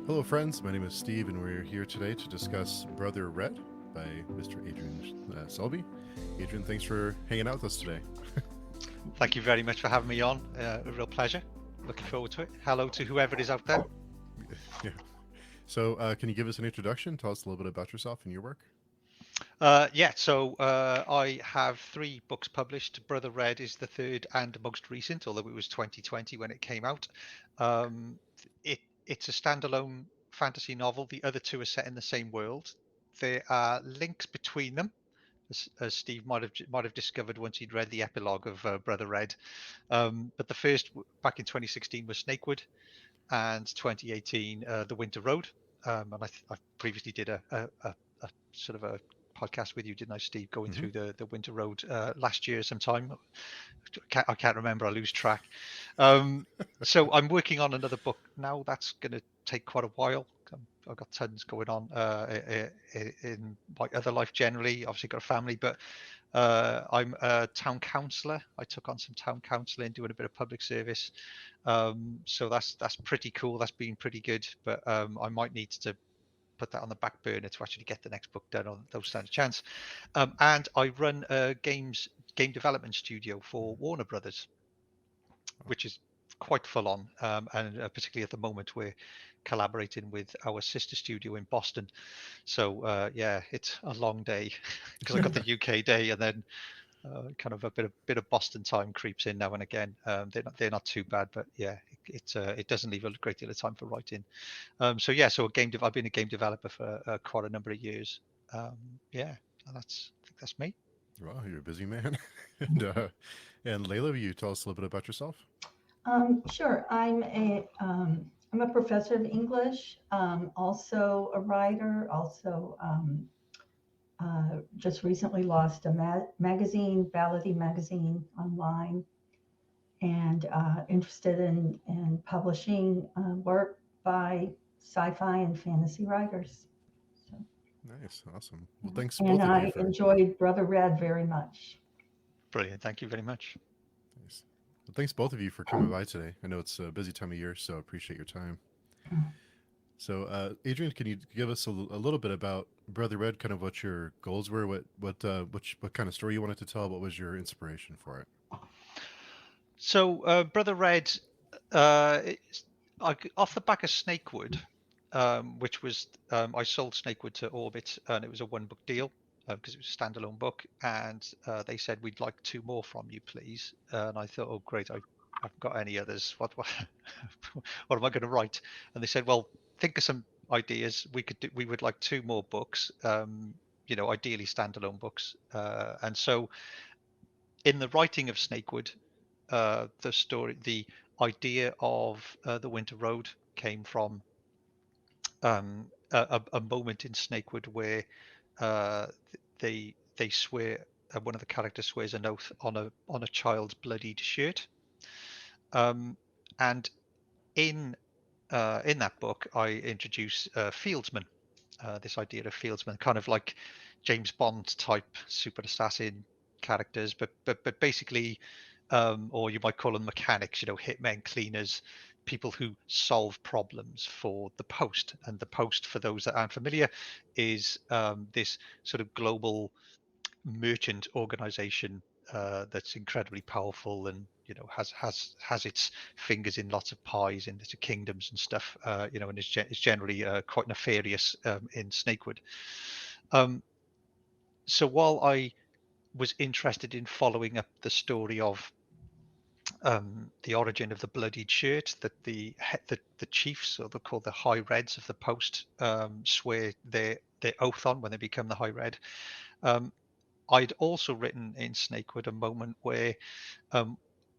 Hello, friends. My name is Steve, and we're here today to discuss Brother Red by Mr. Adrian Selby. Adrian, thanks for hanging out with us today. Thank you very much for having me on. A real pleasure. Looking forward to it. Hello to whoever it is out there. Yeah. So, can you give us an introduction? Tell us a little bit about yourself and your work. I have 3 books published. Brother Red is the third and most recent, although it was 2020 when it came out. Um, it's a standalone fantasy novel. The other 2 are set in the same world. There are links between them, as Steve might have discovered once he'd read the epilogue of Brother Red. But the first, back in 2016, was Snakewood, and 2018 The Winter Road. And I previously did a sort of a podcast with you, didn't I, Steve, going Mm-hmm. through the Winter Road last year sometime. I can't remember. I lose track. So I'm working on another book now. That's going to take quite a while. I've got tons going on in my other life generally. Obviously got a family, but I'm a town councillor. I took on some town councilling, doing a bit of public service. So that's pretty cool. That's been pretty good. But I might need to put that on the back burner to actually get the next book done, or those stand a chance. And I run a game development studio for Warner Brothers, which is quite full on. And particularly at the moment, we're collaborating with our sister studio in Boston. So yeah, it's a long day because I got the UK day, and then kind of a bit of Boston time creeps in now and again. They're not too bad, but yeah, it doesn't leave a great deal of time for writing. So yeah, I've been a game developer for quite a number of years. Um, yeah, I think that's me. Wow, you're a busy man. And Layla, will you tell us a little bit about yourself? Sure. I'm a professor of English, also a writer, also just recently lost a magazine, Ballady magazine online, and interested in publishing work by sci-fi and fantasy writers. So, Nice, awesome. Well, thanks and both of you I for. enjoyed Brother Red very much. Brilliant. Thank you very much. Nice. Well, thanks both of you for coming by today. I know it's a busy time of year, so I appreciate your time. So, Adrian, can you give us a little bit about Brother Red? Kind of what your goals were, what kind of story you wanted to tell? What was your inspiration for it? So Brother Red, off the back of Snakewood, which was I sold Snakewood to Orbit, and it was a 1 book deal because it was a standalone book, and they said we'd like 2 more from you, please. And I thought, oh great, I haven't got any others. What am I going to write? And they said, well, think of some ideas. We would like 2 more books, ideally standalone books. And so in the writing of Snakewood, the idea of the Winter Road came from a moment in Snakewood where uh, they swear, one of the characters swears an oath on a child's bloodied shirt, um, and in that book I introduce fieldsman, this idea of fieldsman, kind of like James Bond type super assassin characters, but basically, or you might call them mechanics, hitmen, cleaners, people who solve problems for the Post. And the Post, for those that aren't familiar, is this sort of global merchant organization that's incredibly powerful, and has its fingers in lots of pies in the kingdoms and stuff, and it's generally quite nefarious in Snakewood. Um, so while I was interested in following up the story of the origin of the bloodied shirt that the chiefs, or they're called the High Reds of the Post, swear their oath on when they become the High Red. Um, I'd also written in Snakewood a moment where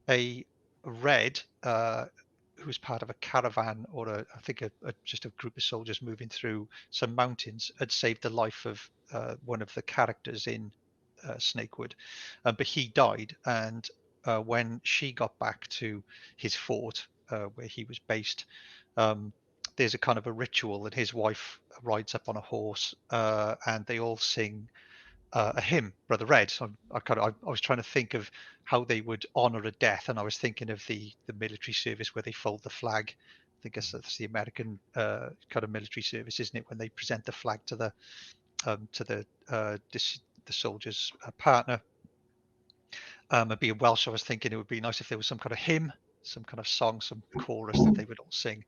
a red, who was part of a caravan, or I think just a group of soldiers moving through some mountains, had saved the life of one of the characters in Snakewood, but he died. And when she got back to his fort, where he was based, um, there's a kind of a ritual, and his wife rides up on a horse, and they all sing a hymn, Brother Red. So I was trying to think of how they would honour a death, and I was thinking of the military service where they fold the flag, I guess that's the American kind of military service, isn't it? When they present the flag to the soldier's partner. And being Welsh, I was thinking it would be nice if there was some kind of hymn, some kind of song, some chorus that they would all sing.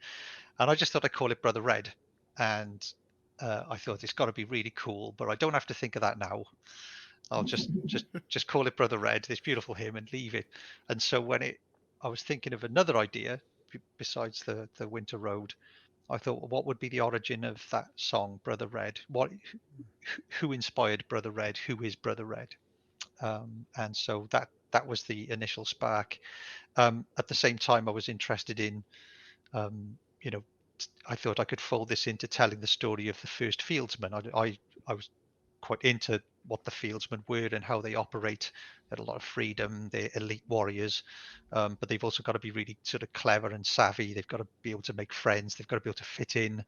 And I just thought I'd call it Brother Red. And I thought it's got to be really cool, but I don't have to think of that now. I'll just call it Brother Red, this beautiful hymn, and leave it. And so I was thinking of another idea besides the Winter Road. I thought, well, what would be the origin of that song, Brother Red? Who inspired Brother Red? Who is Brother Red? And so that was the initial spark. At the same time, I was interested in, I thought I could fold this into telling the story of the first fieldsman. I was quite into what the fieldsmen were and how they operate. They had a lot of freedom. They're elite warriors, but they've also got to be really sort of clever and savvy. They've got to be able to make friends. They've got to be able to fit in,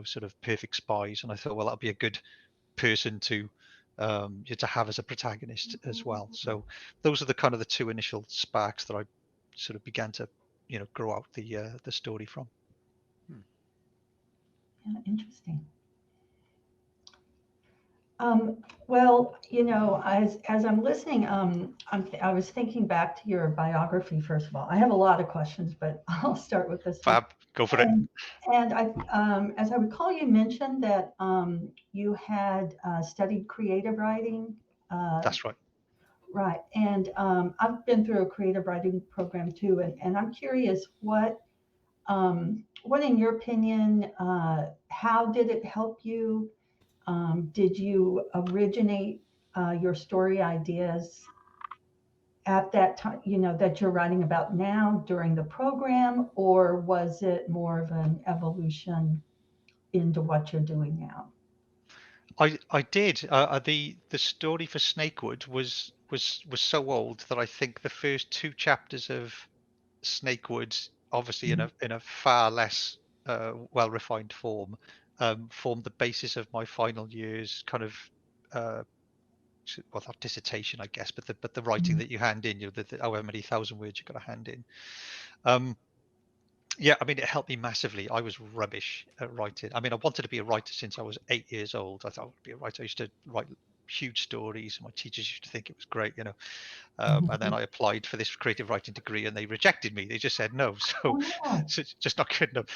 sort of perfect spies. And I thought, well, that'll be a good person to have as a protagonist as well. So those are the kind of the two initial sparks that I sort of began to, grow out the story from. Yeah, interesting. Well, as I'm listening, I was thinking back to your biography. First of all, I have a lot of questions, but I'll start with this one. Fab, go for it. And as I recall, you mentioned that you had studied creative writing. That's right. Right. And I've been through a creative writing program too. And I'm curious, what in your opinion, how did it help you? Did you originate your story ideas at that time, that you're writing about now during the program, or was it more of an evolution into what you're doing now? I did. The story for Snakewood was so old that I think the first two chapters of Snakewood, obviously in a far less well refined form, formed the basis of my final year's kind of not dissertation, I guess, but the writing that you hand in, however many thousand words you've got to hand in. Yeah, I mean, it helped me massively. I was rubbish at writing. I mean, I wanted to be a writer since I was 8 years old. I thought I would be a writer. I used to write huge stories. My teachers used to think it was great, And then I applied for this creative writing degree, and they rejected me. They just said no. So, so it's just not good enough.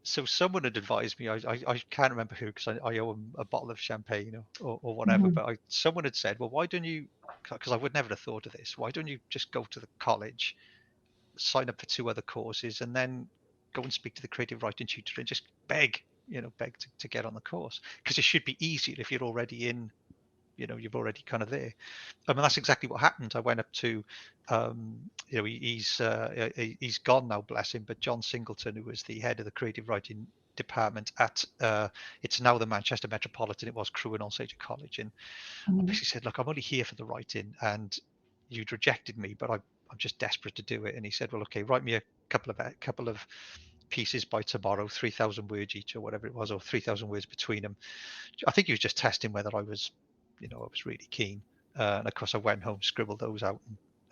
So someone had advised me. I can't remember who, because I owe them a bottle of champagne or whatever. But someone had said, well, why don't you? Because I would never have thought of this. Why don't you just go to the college, sign up for 2 other courses, and then go and speak to the creative writing tutor and just beg to get on the course, because it should be easier if you're already in, you're already kind of there. I mean, that's exactly what happened. I went up to, he's gone now, bless him, but John Singleton, who was the head of the creative writing department at, it's now the Manchester Metropolitan, it was Crewe and Alsager College, and I basically said, look, I'm only here for the writing, and you'd rejected me, but I'm just desperate to do it. And he said, well, okay, write me a couple of pieces by tomorrow, 3,000 words each, or whatever it was, or 3,000 words between them. I think he was just testing whether I was, I was really keen. And of course, I went home, scribbled those out,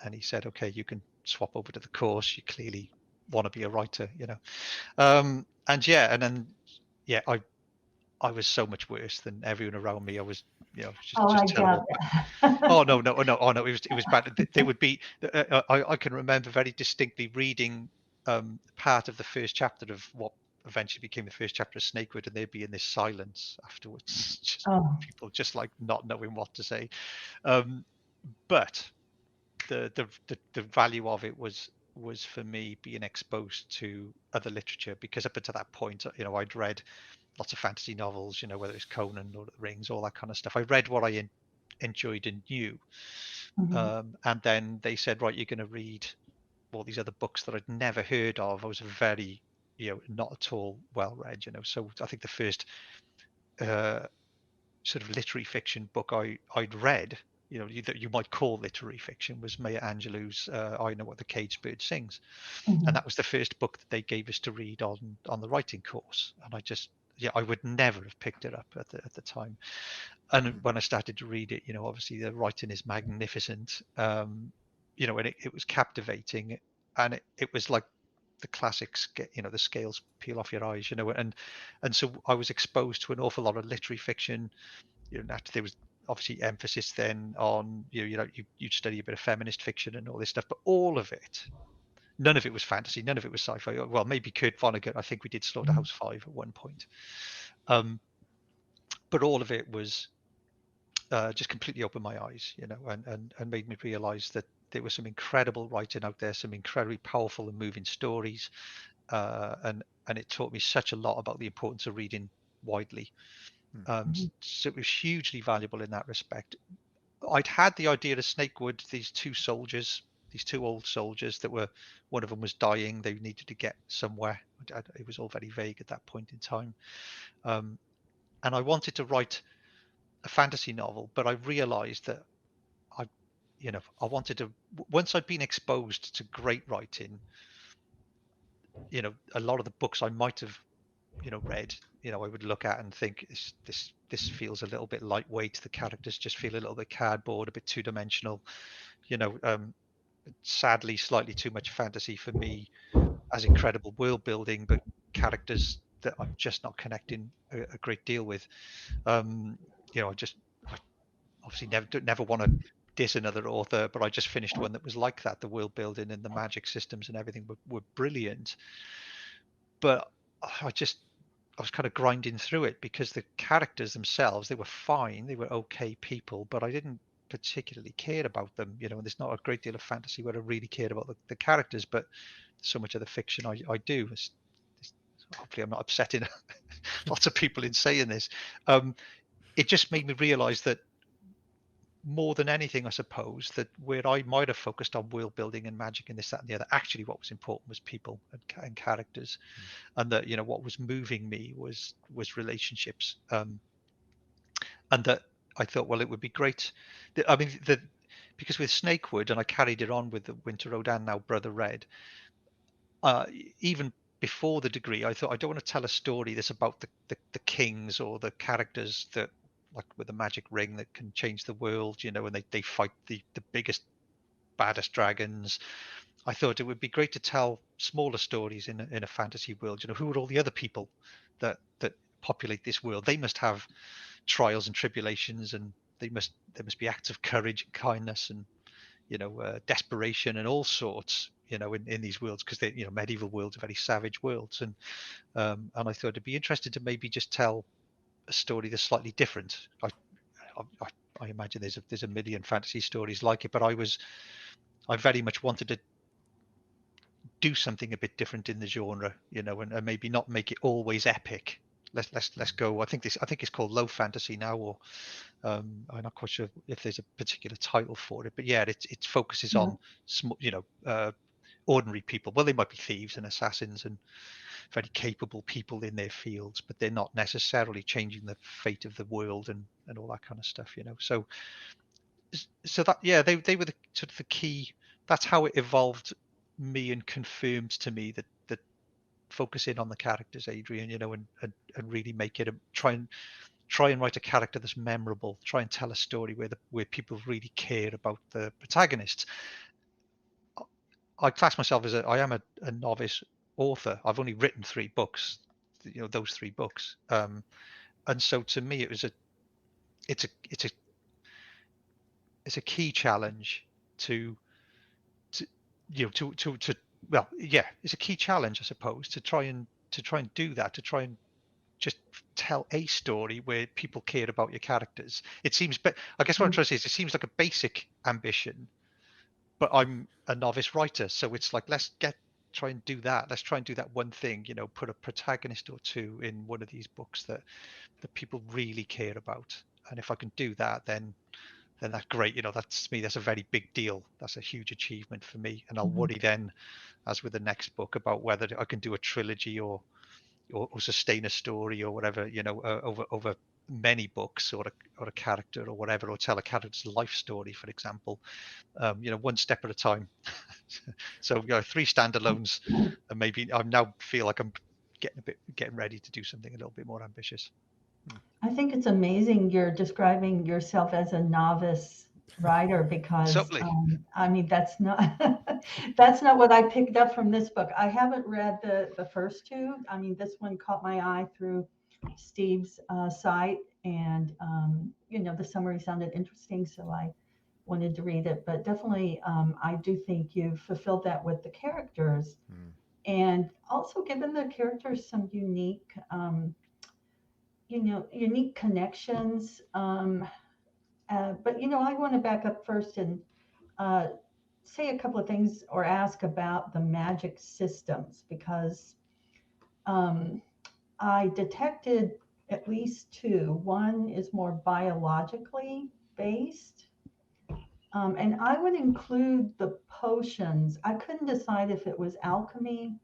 and he said, okay, you can swap over to the course. You clearly want to be a writer, and then I was so much worse than everyone around me. I was, just terrible. Oh no! It was bad. There would be. I can remember very distinctly reading part of the first chapter of what eventually became the first chapter of Snakewood, and there'd be in this silence afterwards, just people just like not knowing what to say. But the value of it was for me being exposed to other literature, because up until that point, I'd read lots of fantasy novels, whether it's Conan, Lord of the Rings, all that kind of stuff. I read what I enjoyed and knew. And then they said, right, you're going to read all these other books that I'd never heard of. I was very, not at all well read, So I think the first sort of literary fiction book I'd read, that you might call literary fiction, was Maya Angelou's I Know What the Caged Bird Sings. And that was the first book that they gave us to read on the writing course. And I would never have picked it up at the time. And when I started to read it, obviously the writing is magnificent, and it was captivating, and it was like classics get, the scales peel off your eyes, and so I was exposed to an awful lot of literary fiction. There was obviously emphasis then on you'd study a bit of feminist fiction and all this stuff, but all of it, none of it was fantasy, none of it was sci-fi. Well, maybe Kurt Vonnegut, I think we did Slaughterhouse-5 at one point, but all of it was just completely opened my eyes, and made me realize that there was some incredible writing out there, some incredibly powerful and moving stories, and it taught me such a lot about the importance of reading widely. So it was hugely valuable in that respect. I'd had the idea of Snakewood, these two old soldiers that were, one of them was dying, they needed to get somewhere. It was all very vague at that point in time, and I wanted to write a fantasy novel, but I realized that I wanted to, once I'd been exposed to great writing, a lot of the books I might have read, I would look at and think this feels a little bit lightweight, the characters just feel a little bit cardboard, a bit two-dimensional, sadly slightly too much fantasy for me, as incredible world building, but characters that I'm just not connecting a great deal with. I obviously never want to diss another author, but I just finished one that was like that. The world building and the magic systems and everything were brilliant, but I was kind of grinding through it because the characters themselves, they were fine, they were okay people, but I didn't particularly care about them, and there's not a great deal of fantasy where I really cared about the characters, but so much of the fiction I do. Hopefully I'm not upsetting lots of people in saying this. It just made me realize that more than anything, I suppose, that where I might have focused on world building and magic and this, that, and the other, actually what was important was people and characters, and that what was moving me was relationships, and that I thought, well, it would be great. Because with Snakewood, and I carried it on with the Winter Road and now Brother Red, even before the degree, I thought I don't want to tell a story that's about the kings or the characters that, like with the magic ring that can change the world, and they fight the biggest, baddest dragons. I thought it would be great to tell smaller stories in a fantasy world. Who are all the other people that populate this world? They must have trials and tribulations, and there must be acts of courage and kindness and desperation and all sorts, in these worlds, because they, medieval worlds are very savage worlds, and I thought it'd be interesting to maybe just tell a story that's slightly different. I imagine there's a million fantasy stories like it, but I very much wanted to do something a bit different in the genre, and maybe not make it always epic. Let's go. I think it's called low fantasy now, or I'm not quite sure if there's a particular title for it, but yeah, it focuses on ordinary people. Well, they might be thieves and assassins and very capable people in their fields, but they're not necessarily changing the fate of the world and all that kind of stuff, So that, yeah, they were the sort of the key. That's how it evolved me and confirmed to me that focus in on the characters, Adrian, and really make it try and write a character that's memorable. Try and tell a story where people really care about the protagonists. I class myself as I am a novice author. I've only written 3 books, those 3 books, and so to me it's a key challenge to well, yeah, it's a key challenge, I suppose, to try and do that, to try and just tell a story where people cared about your characters. It seems, but I guess what I'm trying to say is it seems like a basic ambition, but I'm a novice writer, so it's like, let's try and do that. Let's try and do that one thing, put a protagonist or 2 in one of these books that people really care about. And if I can do that, then that's great. That's me. That's a very big deal. That's a huge achievement for me. And I'll worry then, as with the next book, about whether I can do a trilogy or sustain a story or whatever, over many books, or a character or whatever, or tell a character's life story, for example, one step at a time. So 3 standalones, and maybe I now feel like I'm getting ready to do something a little bit more ambitious. I think it's amazing you're describing yourself as a novice writer because Subtly. I mean that's not that's not what I picked up from this book. I haven't read the first two. I mean, this one caught my eye through Steve's site, and the summary sounded interesting, so I wanted to read it. But definitely, I do think you've fulfilled that with the characters, Mm. and also given the characters some unique, unique connections. But I want to back up first and uh, say a couple of things or ask about the magic systems because um, I detected at least two. One is more biologically based, and I would include the potions. I couldn't decide if it was alchemy,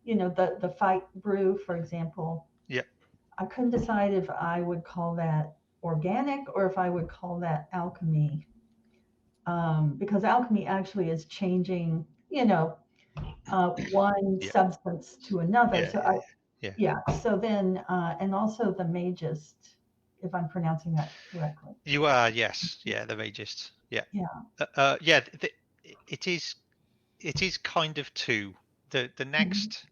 the fight brew, for example. Yeah. I couldn't decide if I would call that organic or if I would call that alchemy, because alchemy actually is changing, one Yeah. substance to another. Yeah. So Yeah. Yeah. yeah. So then, and also the magist, if I'm pronouncing that correctly. You are, yes. Yeah, the Magist. Yeah. Yeah. Yeah, it is kind of two. The Mhm. next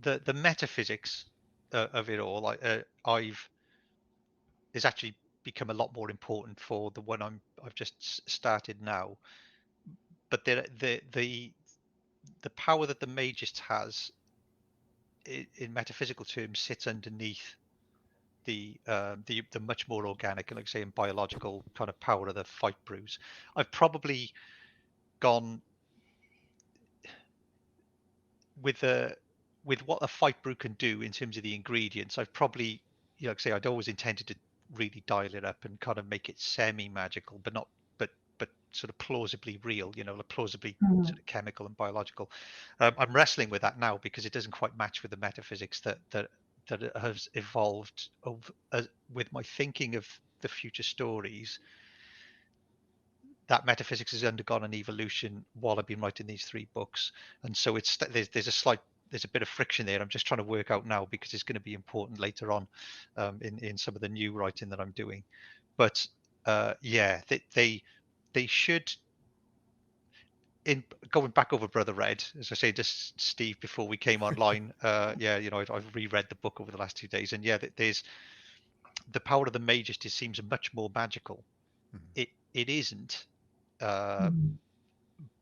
the metaphysics of it all, I've has actually become a lot more important for the one I've just started now. But the power that the Magist has in metaphysical terms sits underneath the much more organic and, like I say, and biological kind of power of the fight brews. I've probably gone with the with what a fight brew can do in terms of the ingredients. I've probably, like I say, I'd always intended to really dial it up and kind of make it semi-magical, but not but sort of plausibly real, like plausibly Mhm. sort of chemical and biological. I'm wrestling with that now because it doesn't quite match with the metaphysics that has evolved with my thinking of the future stories. That metaphysics has undergone an evolution while I've been writing these three books, and so there's a bit of friction there. I'm just trying to work out now because it's going to be important later on in some of the new writing that I'm doing. But yeah, they should. In going back over Brother Red, as I say to Steve before we came online, yeah, I've reread the book over the last 2 days, and yeah, there's the power of the Magus just seems much more magical. Mm. It isn't, uh, Mhm.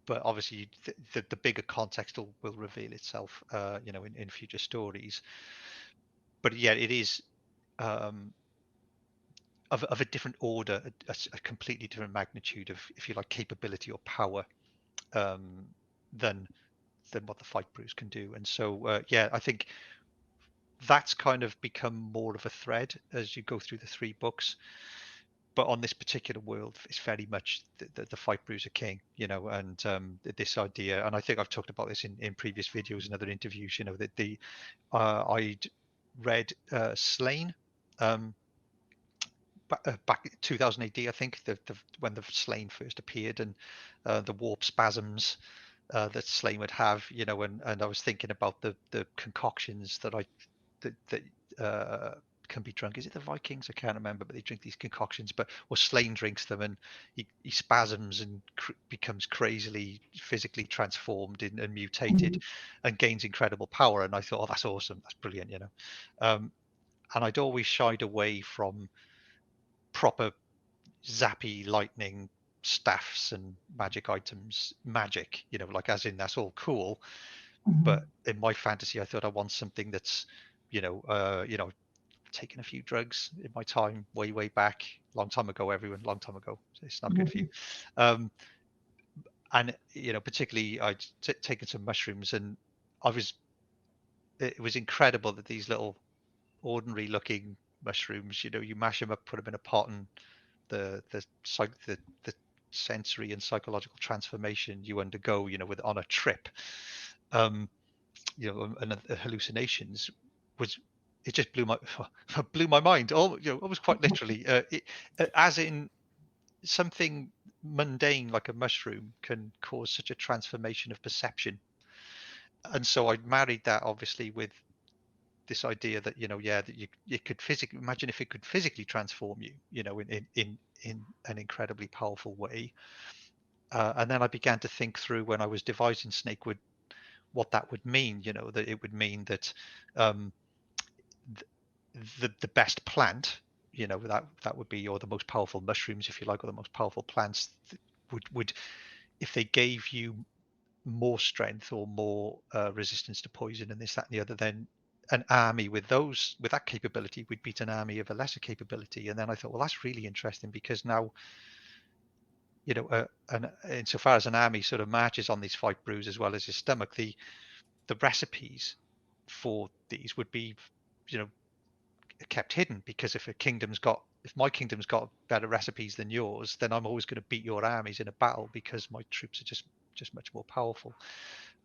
but obviously the bigger context will reveal itself, in future stories. But yeah, it is um, of a different order, a completely different magnitude of, if you like, capability or power um, than what the fight brews can do. And so, yeah, I think that's kind of become more of a thread as you go through the three books. But on this particular world, it's very much the fight brews are king, and this idea. And I think I've talked about this in previous videos and other interviews. That I'd read Slain back 2000 AD, I think, when the Slain first appeared, and the warp spasms that Slain would have, and I was thinking about the concoctions that can be drunk. Is it the Vikings? I can't remember, but they drink these concoctions. Or Slain drinks them, and he spasms and becomes crazily physically transformed and mutated, Mhm. and gains incredible power. And I thought, oh, that's awesome, that's brilliant, and I'd always shied away from proper zappy lightning staffs and magic items magic, like as in that's all cool. Mhm. But in my fantasy, I thought I want something that's, taken a few drugs in my time, way back, long time ago. Everyone, long time ago. So it's not good for you. Mhm. Um, and particularly, I'd taken some mushrooms, and I was. It was incredible that these little ordinary looking mushrooms, you mash them up, put them in a pot, and the sensory and psychological transformation you undergo, with on a trip, um, and the hallucinations was, it just blew my mind. Almost quite literally. As in something mundane like a mushroom can cause such a transformation of perception. And so I married that obviously with this idea that, that you could physically imagine if it could physically transform you, in an incredibly powerful way. And then I began to think through, when I was devising Snakewood, what that would mean. That it would mean that um, the best plant, that would be, or the most powerful mushrooms, if you like, or the most powerful plants would, if they gave you more strength or more resistance to poison and this, that, and the other, then an army with that capability would beat an army of a lesser capability. And then I thought, well, that's really interesting, because now, and insofar as an army sort of marches on these 5 brews as well as his stomach, the recipes for these would be, kept hidden, because if my kingdom's got better recipes than yours, then I'm always going to beat your armies in a battle, because my troops are just much more powerful,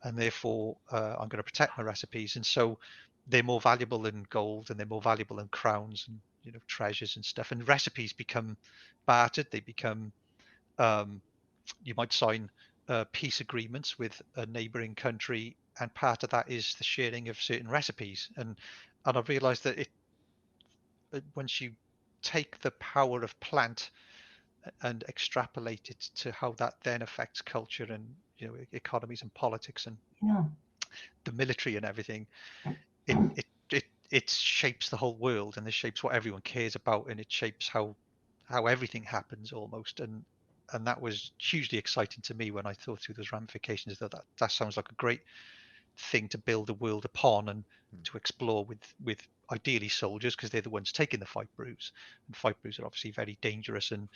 and therefore I'm going to protect my recipes. And so they're more valuable than gold, and they're more valuable than crowns and treasures and stuff. And recipes become bartered. They become you might sign peace agreements with a neighboring country, and part of that is the sharing of certain recipes. And I've realized that once you take the power of plant and extrapolate it to how that then affects culture and economies and politics and the military and everything, it shapes the whole world, and it shapes what everyone cares about, and it shapes how everything happens almost. And that was hugely exciting to me when I thought through those ramifications. That sounds like a great thing to build a world upon, and to explore with ideally soldiers, because they're the ones taking the 5 brews, and 5 brews are obviously very dangerous, and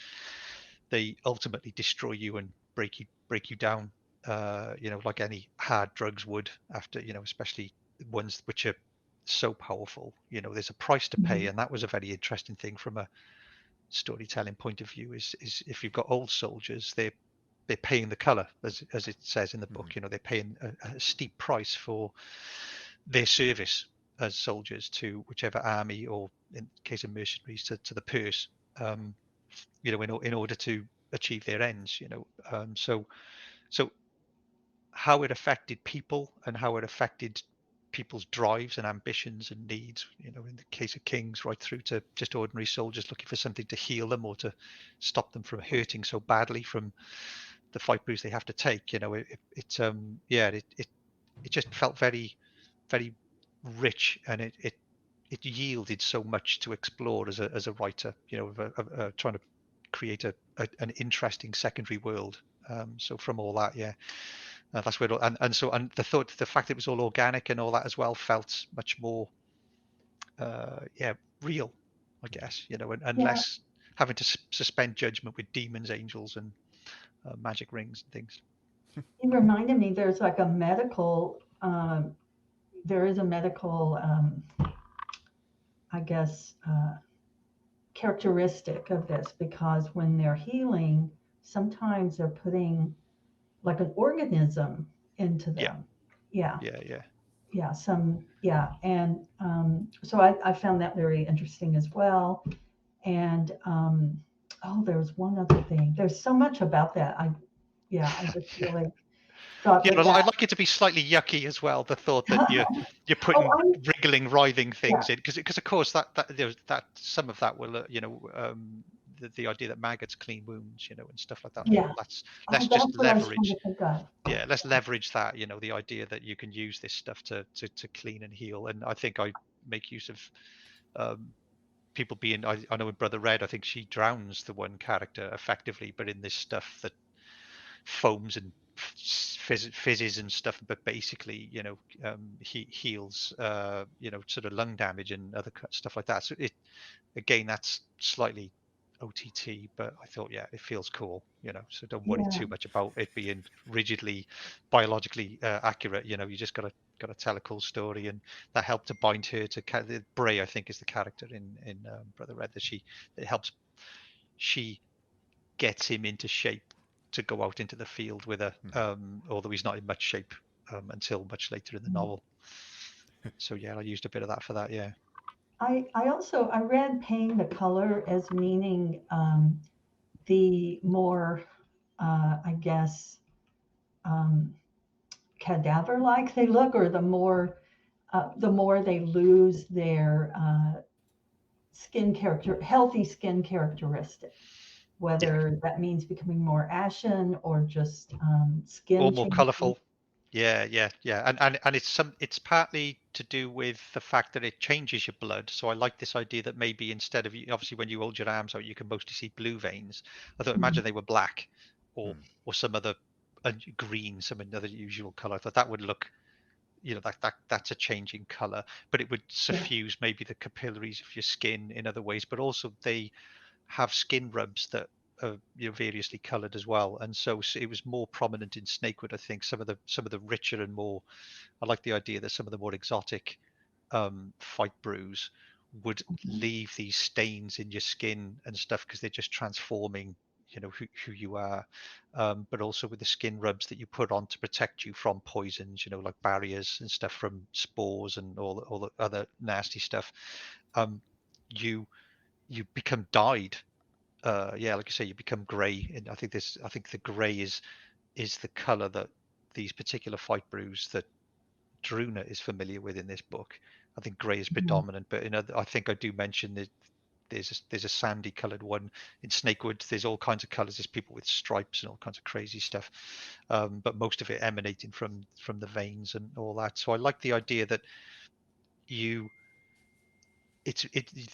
they ultimately destroy you and break you down, like any hard drugs would, after, especially ones which are so powerful. There's a price to pay. And that was a very interesting thing from a storytelling point of view, is if you've got old soldiers, they're paying the color, as it says in the book. They're paying a steep price for their service as soldiers to whichever army, or in case of mercenaries, to the purse, in order to achieve their ends. So how it affected people, and how it affected people's drives and ambitions and needs, in the case of kings, right through to just ordinary soldiers looking for something to heal them, or to stop them from hurting so badly from the 5 brews they have to take. It just felt very, very rich, and it yielded so much to explore as a writer, of trying to create an interesting secondary world. So from all that, that's where and the fact it was all organic and all that as well felt much more real, I guess, and less having to suspend judgment with demons, angels, and magic rings and things. It reminded me, there's like a medical, there is a medical, I guess, characteristic of this, because when they're healing, sometimes they're putting like an organism into them. Yeah. And so I found that very interesting as well. And there was one other thing. There's so much about that. I just really thought I'd like it to be slightly yucky as well. The thought that you're putting wriggling, writhing things in, because of course that some of that will the idea that maggots clean wounds, and stuff like that. Let's just leverage. Let's leverage that. The idea that you can use this stuff to clean and heal. And I think I make use of people being. I know in Brother Red, I think she drowns the one character effectively, but in this stuff that foams and fizzes and stuff, but basically heals sort of lung damage and other stuff like that. So that's slightly OTT, but I thought it feels cool, so don't worry too much about it being rigidly biologically accurate. You just got to tell a cool story, and that helped to bind her to Bray, I think, is the character in Brother Red, that she gets him into shape to go out into the field with her, although he's not in much shape until much later in the novel. So I used a bit of that for that. I read paying the color as meaning the more I guess cadaver-like they look, or the more the more they lose their healthy skin characteristic, Yeah, whether that means becoming more ashen or just or skin more changing. colourful. Yeah, and it's partly to do with the fact that it changes your blood. So I like this idea that maybe instead of obviously when you hold your arms out, you can mostly see blue veins. I thought Mhm. imagine they were black, or Hmm. some other green, some another usual color. I thought that would look, that's a changing color, but it would Yeah. suffuse maybe the capillaries of your skin in other ways. But also they have skin rubs that are variously coloured as well, and so it was more prominent in Snakewood. I think some of the richer and more. I like the idea that some of the more exotic fight brews would Mhm. leave these stains in your skin and stuff because they're just transforming who you are, but also with the skin rubs that you put on to protect you from poisons, like barriers and stuff from spores and all the other nasty stuff. um, you you become dyed. Yeah, like you say, you become grey. And I think the grey is the color that these particular fight brews that Druna is familiar with in this book. I think grey is Mhm. predominant, but I think I do mention that there's a sandy coloured one in Snakewood. There's all kinds of colours. There's people with stripes and all kinds of crazy stuff, but most of it emanating from the veins and all that. So I like the idea that you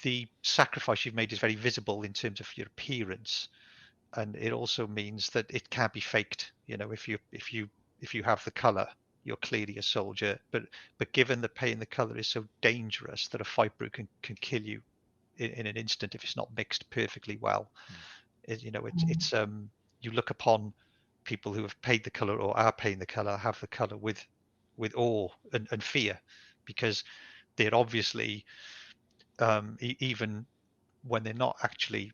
the sacrifice you've made is very visible in terms of your appearance, and it also means that it can't be faked. If you have the color, you're clearly a soldier. But given that paying the color is so dangerous that a fight brew can kill you in an instant if it's not mixed perfectly well, Mhm. you look upon people who have paid the color or are paying the color, have the color with awe and fear, because they're obviously, even when they're not actually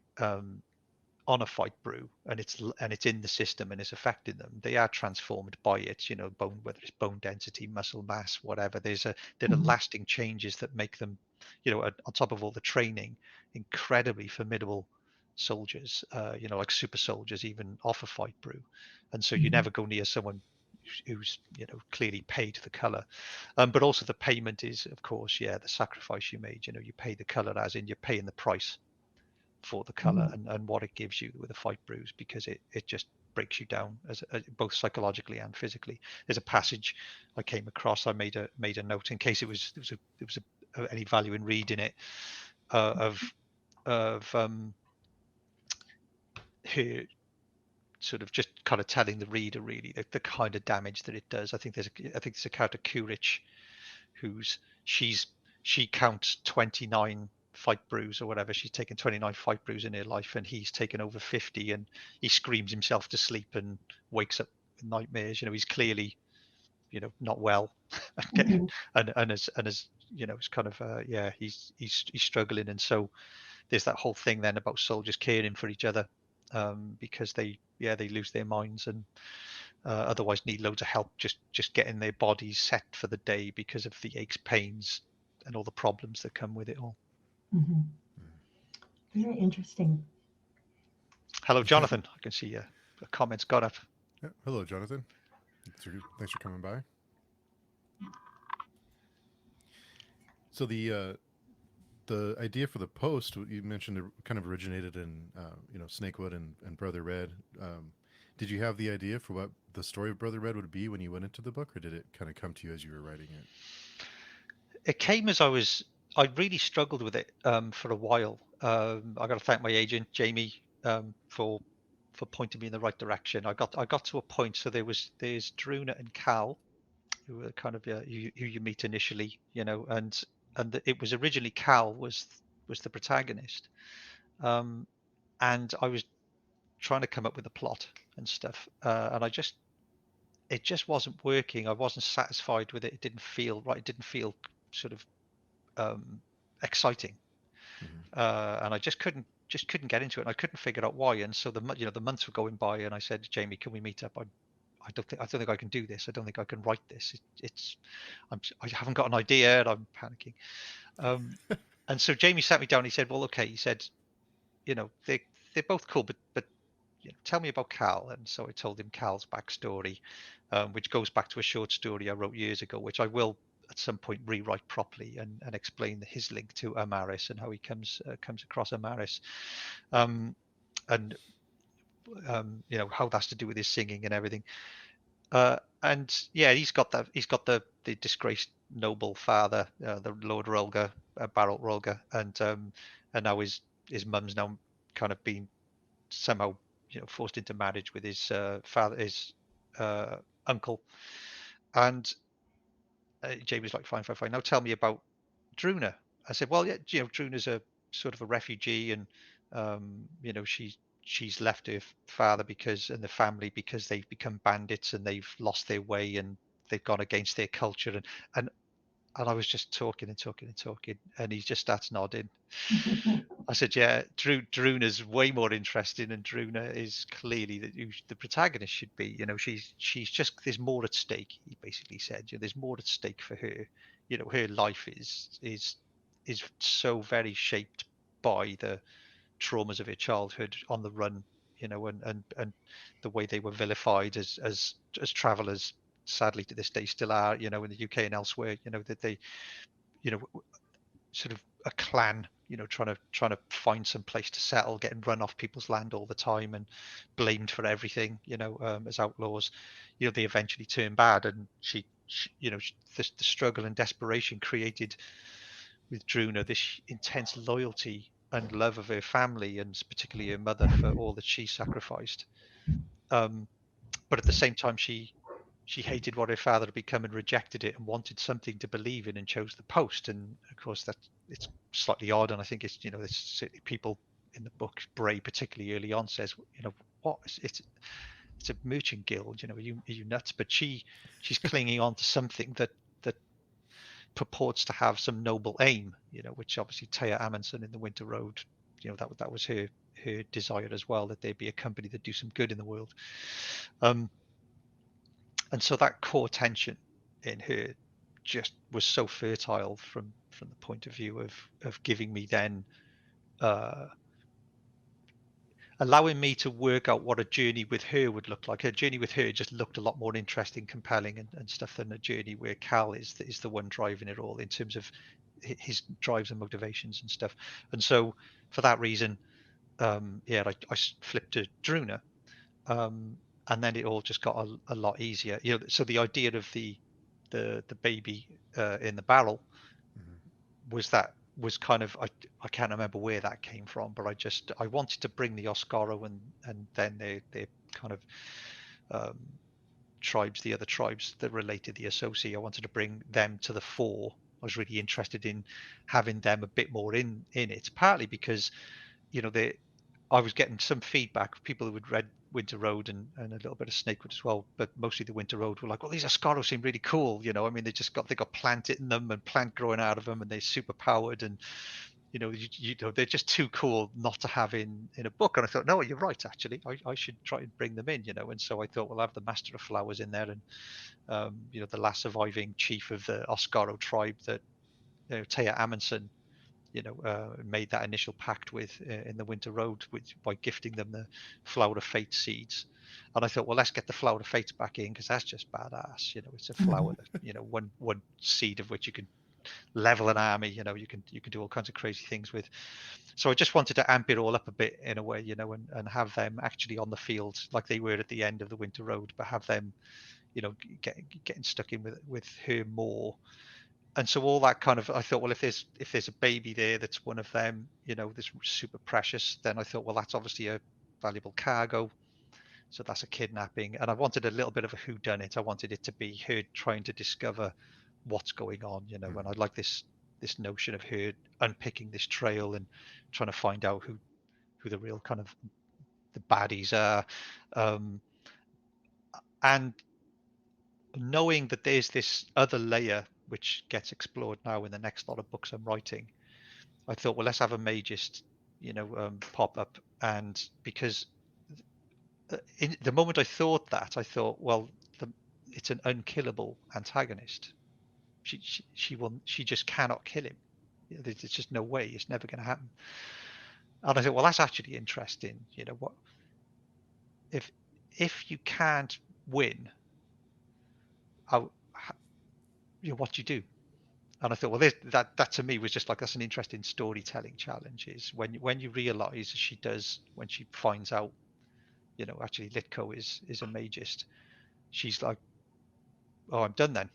on a fight brew, and it's in the system and it's affecting them, they are transformed by it. Bone, whether it's bone density, muscle mass, whatever. There are Mhm. lasting changes that make them, on top of all the training, incredibly formidable soldiers. Like super soldiers, even off a fight brew. And so you Mhm. never go near someone who's clearly paid the color. But also the payment is, of course, yeah, the sacrifice you made. You pay the color, as in you're paying the price for the color Mhm. and what it gives you with a fight bruise, because it just breaks you down as both psychologically and physically. There's a passage I came across. I made a note in case any value in reading it, of her sort of just kind of telling the reader really the kind of damage that it does. I think there's a character Courage who's she's she counts 29 fight brews or whatever. She's taken 29 fight brews in her life, and he's taken over 50, and he screams himself to sleep and wakes up with nightmares. He's clearly, not well, and Mhm. as it's kind of, yeah, he's struggling. And so there's that whole thing then about soldiers caring for each other, because they lose their minds, and otherwise need loads of help just getting their bodies set for the day because of the aches, pains, and all the problems that come with it all. Mhm. Very interesting. Hello, Jonathan. I can see a comment's got up. Yeah. Hello, Jonathan. Thanks for coming by. So the idea for the post you mentioned it kind of originated in Snakewood and Brother Red. Did you have the idea for what the story of Brother Red would be when you went into the book, or did it kind of come to you as you were writing it? It came as I really struggled with it for a while. I got to thank my agent Jamie, for pointing me in the right direction. I got to a point. So there's Druna and Cal, who were kind of, who you meet initially, and it was originally Cal was the protagonist, um, and I was trying to come up with a plot and stuff, and it just wasn't working. I wasn't satisfied with it. It didn't feel right. It didn't feel sort of um, exciting, Hmm. and I just couldn't get into it. And I couldn't figure out why. And so the months were going by, and I said, Jamie, can we meet up? I don't think I can do this. I don't think I can write this. I haven't got an idea, and I'm panicking. Um, and so Jamie sat me down. And he said, well, okay. He said, they're both cool, but tell me about Cal. And so I told him Cal's backstory, which goes back to a short story I wrote years ago, which I will at some point rewrite properly and explain his link to Amaris and how he comes across Amaris, and how that's to do with his singing and everything. And yeah, he's got the disgraced noble father, the Lord Rolga, Barrett Rolga, and now his mum's now kind of been somehow forced into marriage with his his uncle. And Jamie was like, fine, fine, fine. Now tell me about Druna. I said, well, yeah, Druna's a sort of a refugee, and she's left her father and the family because they've become bandits and they've lost their way and they've gone against their culture. And I was just talking and talking and talking, and he just starts nodding. I said, yeah, Druna's way more interesting, and Druna is clearly the protagonist should be. She's just, there's more at stake. He basically said, there's more at stake for her. Her life is so very shaped by the traumas of her childhood on the run. And the way they were vilified as travelers, sadly to this day still are. In the UK and elsewhere. That they, you know, sort of a clan, trying to find some place to settle, getting run off people's land all the time and blamed for everything, as outlaws. They eventually turn bad, and the struggle and desperation created with Druna this intense loyalty and love of her family, and particularly her mother, for all that she sacrificed. But at the same time, she hated what her father had become and rejected it and wanted something to believe in and chose the post. And of course, that it's slightly odd. And I think it's, there's people in the book, Bray particularly early on says, what it's a merchant guild, are you nuts? But she's clinging on to something that purports to have some noble aim, which obviously Taya Amundsen in the Winter Road, that was her desire as well, that there be a company that do some good in the world. And so that core tension in her just was so fertile from the point of view of giving me then allowing me to work out what a journey with her would look like. A journey with her just looked a lot more interesting, compelling, and stuff than a journey where Cal is the one driving it all in terms of his drives and motivations and stuff. And so for that reason, I flipped to Druna. And then it all just got a lot easier. So the idea of the baby in the barrel was kind of, I can't remember where that came from, but I wanted to bring the Oscaro and then their kind of tribes, the other tribes that related the Associ. I wanted to bring them to the fore. I was really interested in having them a bit more in it, partly because I was getting some feedback, people who had read Winter Road and a little bit of Snakewood as well, but mostly the Winter Road were like, well, these Oscaros seem really cool. I mean, they got plant in them and plant growing out of them, and they're super powered, and they're just too cool not to have in a book. And I thought, no, you're right, actually, I should try and bring them in, and so I thought we'll have the Master of Flowers in there, and the last surviving chief of the Oscaro tribe that Taya Amundsen made that initial pact with in the Winter Road by gifting them the Flower of Fate seeds. And I thought, well, let's get the Flower of Fates back in, because that's just badass. It's a flower that one seed of which you can level an army. You can do all kinds of crazy things with. So I just wanted to amp it all up a bit in a way, and have them actually on the field like they were at the end of the Winter Road, but have them, getting stuck in with her more. And so all that kind of, I thought, well, if there's a baby there that's one of them, that's super precious, then I thought, well, that's obviously a valuable cargo, so that's a kidnapping. And I wanted a little bit of a whodunit. I wanted it to be her trying to discover what's going on, and I like this notion of her unpicking this trail and trying to find out who the real kind of the baddies are, and knowing that there's this other layer which gets explored now in the next lot of books I'm writing. I thought, well, let's have a magist, pop up, and because in the moment I thought that, I thought, well, it's an unkillable antagonist. She just cannot kill him. There's just no way. It's never going to happen. And I thought, well, that's actually interesting. What if you can't win? What do you do? And I thought, well, that to me was just like, that's an interesting storytelling challenge, is when you realize she does, when she finds out, actually Litko is a magist, she's like, oh, I'm done then.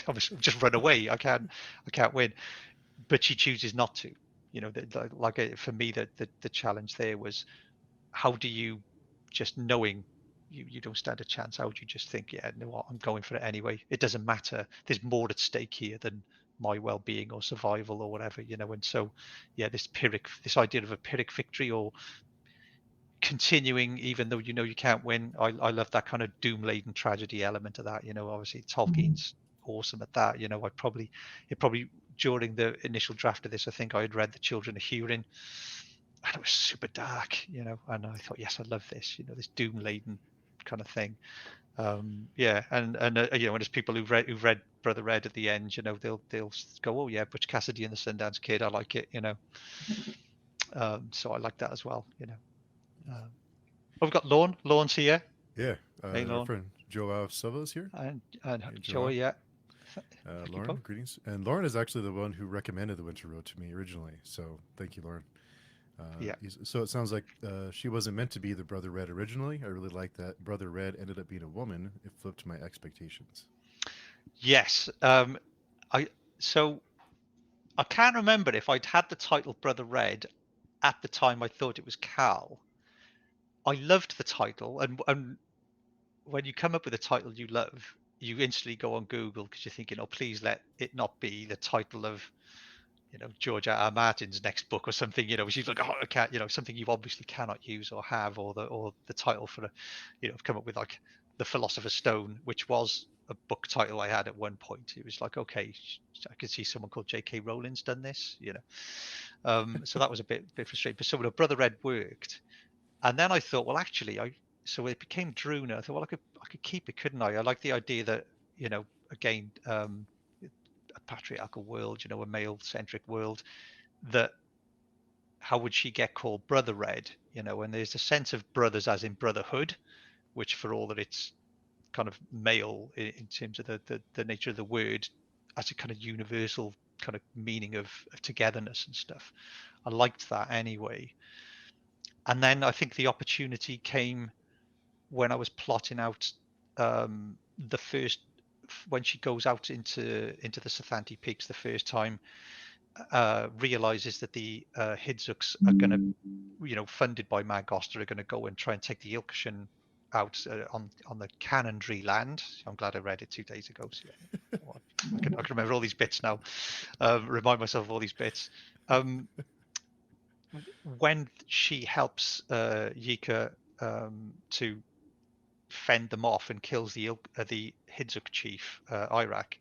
Obviously, just run away. I can't win. But she chooses not to. For me, the challenge there was, how do you, just knowing you don't stand a chance, how would you just think, yeah, no, what, I'm going for it anyway. It doesn't matter. There's more at stake here than my well-being or survival or whatever, And so, yeah, this idea of a Pyrrhic victory, or continuing even though you can't win. I love that kind of doom-laden tragedy element of that. Obviously Tolkien's awesome at that. It probably during the initial draft of this, I think I had read The Children of Hurin, and it was super dark, and I thought, yes, I love this, this doom-laden kind of thing. Yeah, and when there's people who've read Brother Red at the end, they'll go, oh yeah, Butch Cassidy and the Sundance Kid, I like it, so I like that as well, Oh, we've got Lorne. Lorne's here. Yeah, Hey, our Lorne. friend Joao Silva is here. And Hey, Joey, yeah. Lauren, greetings. And Lauren is actually the one who recommended The Winter Road to me originally. So thank you, Lauren. Yeah. So it sounds like she wasn't meant to be the Brother Red originally. I really like that Brother Red ended up being a woman. It flipped my expectations. Yes. So I can't remember if I'd had the title Brother Red at the time I thought it was Cal. I loved the title, and when you come up with a title you love, you instantly go on Google because you're thinking, oh, please let it not be the title of, George R. R. Martin's next book or something, which you've like, oh, I can't, something you obviously cannot use or have, or the title for come up with like The Philosopher's Stone, which was a book title I had at one point. It was like, okay, I could see someone called J.K. Rowling's done this, so that was a bit frustrating. But so when Brother Red worked, and then I thought, well, actually, so it became Druna. I thought, well, I could keep it, couldn't I? I like the idea that, again, a patriarchal world, a male-centric world, that how would she get called Brother Red? And there's a sense of brothers as in brotherhood, which for all that it's kind of male in terms of the nature of the word, as a kind of universal kind of meaning of togetherness and stuff. I liked that anyway. And then I think the opportunity came when I was plotting out the first, when she goes out into the Sathanti Peaks the first time, realizes that the Hidzuks are going to, funded by Mag Oster, are going to go and try and take the Ilkshan out on the Canonry land. I'm glad I read it 2 days ago. So I can remember all these bits now. Remind myself of all these bits. When she helps Yika to fend them off and kills the Hidzuk chief, Iraq,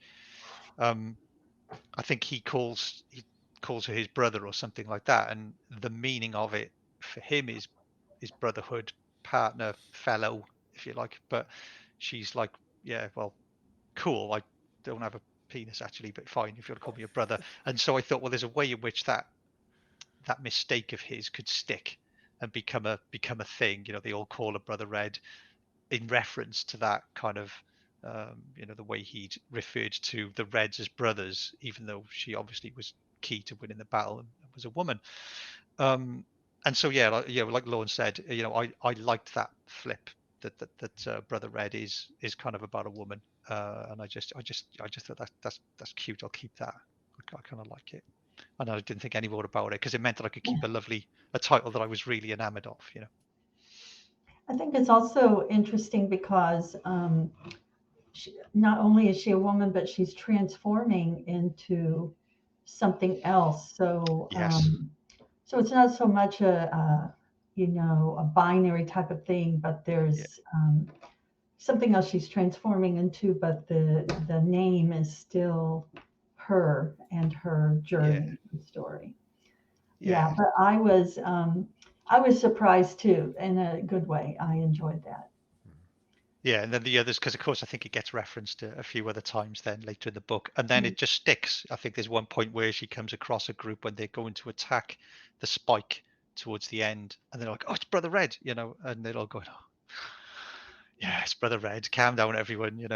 I think he calls her his brother or something like that, and the meaning of it for him is brotherhood, partner, fellow, if you like. But she's like, yeah, well, cool, I don't have a penis actually, but fine if you want to call me a brother. And so I thought, well, there's a way in which that mistake of his could stick and become a thing. They all call her Brother Red in reference to that kind of the way he'd referred to the Reds as brothers, even though she obviously was key to winning the battle and was a woman. And so like Lorne said, I liked that flip, that Brother Red is kind of about a woman, and I just thought that's cute. I'll keep that. I kind of like it. And I didn't think any more about it because it meant that I could keep a title that I was really enamored of, I think it's also interesting because not only is she a woman, but she's transforming into something else. So, Yes. So it's not so much a binary type of thing, but there's something else she's transforming into, but the name is still her and her journey story. Yeah, but I was surprised too, in a good way. I enjoyed that. Yeah, and then the others, because of course I think it gets referenced a few other times then later in the book, and then it just sticks. I think there's one point where she comes across a group when they're going to attack the spike towards the end, and they're like, "Oh, it's Brother Red," and they're all going, "Oh, Yes, Brother Red, calm down, everyone.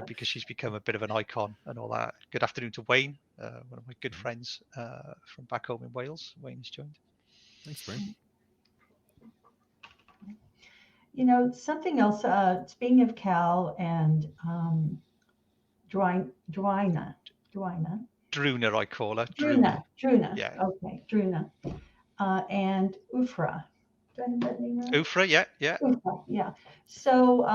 Because she's become a bit of an icon and all that. Good afternoon to Wayne, one of my good friends from back home in Wales. Wayne has joined. Thanks, Brian. Something else, speaking of Cal and Drina, Druna, I call her. Druna, Yeah. okay, Druna, and Ufra. Did I have that name right? Ufra, yeah. Ufra, yeah. So,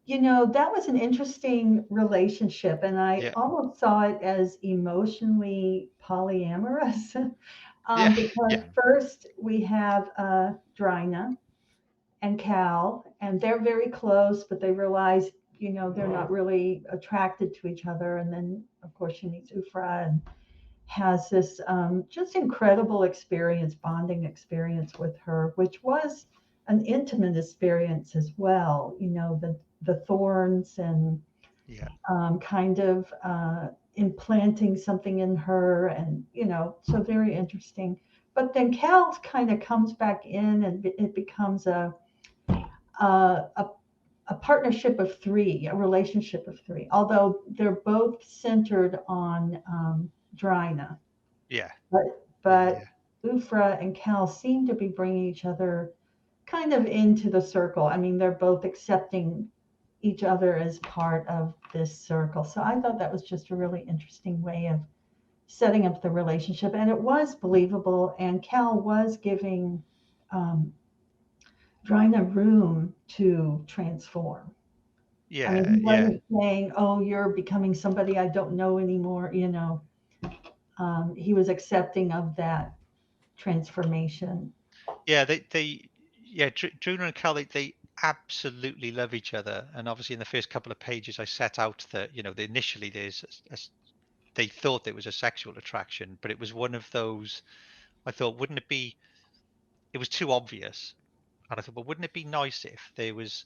that was an interesting relationship, and I Yeah. almost saw it as emotionally polyamorous. Yeah. Because first we have Drina and Cal, and they're very close, but they realize, they're not really attracted to each other. And then, of course, she meets Ufra and has this just incredible experience, bonding experience with her, which was an intimate experience as well. The thorns and kind of implanting something in her, and so very interesting. But then Cal kind of comes back in, and it becomes a a partnership of three, a relationship of three, although they're both centered on Drina. Yeah. But Ufra and Cal seem to be bringing each other kind of into the circle. I mean, they're both accepting each other as part of this circle. So I thought that was just a really interesting way of setting up the relationship. And it was believable. And Cal was giving Drina room to transform. Yeah. I mean, he wasn't saying, "Oh, you're becoming somebody I don't know anymore." He was accepting of that transformation. Yeah. Druna and Cal, they absolutely love each other. And obviously, in the first couple of pages, I set out that initially they thought there was a sexual attraction, but it was one of those. I thought, wouldn't it be? It was too obvious, and I thought, well, wouldn't it be nice if there was,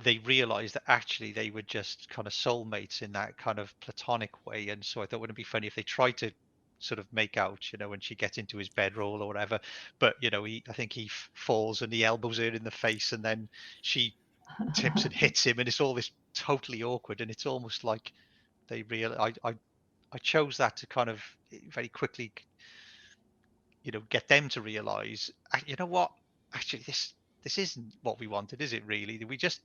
they realized that actually they were just kind of soulmates in that kind of platonic way. And so I thought, wouldn't it be funny if they tried to sort of make out, when she gets into his bedroll or whatever, but I think he falls and he elbows her in the face, and then she tips and hits him, and it's all this totally awkward, and it's almost like they I chose that to kind of very quickly, get them to realize, you know what, actually this isn't what we wanted, is it really? We just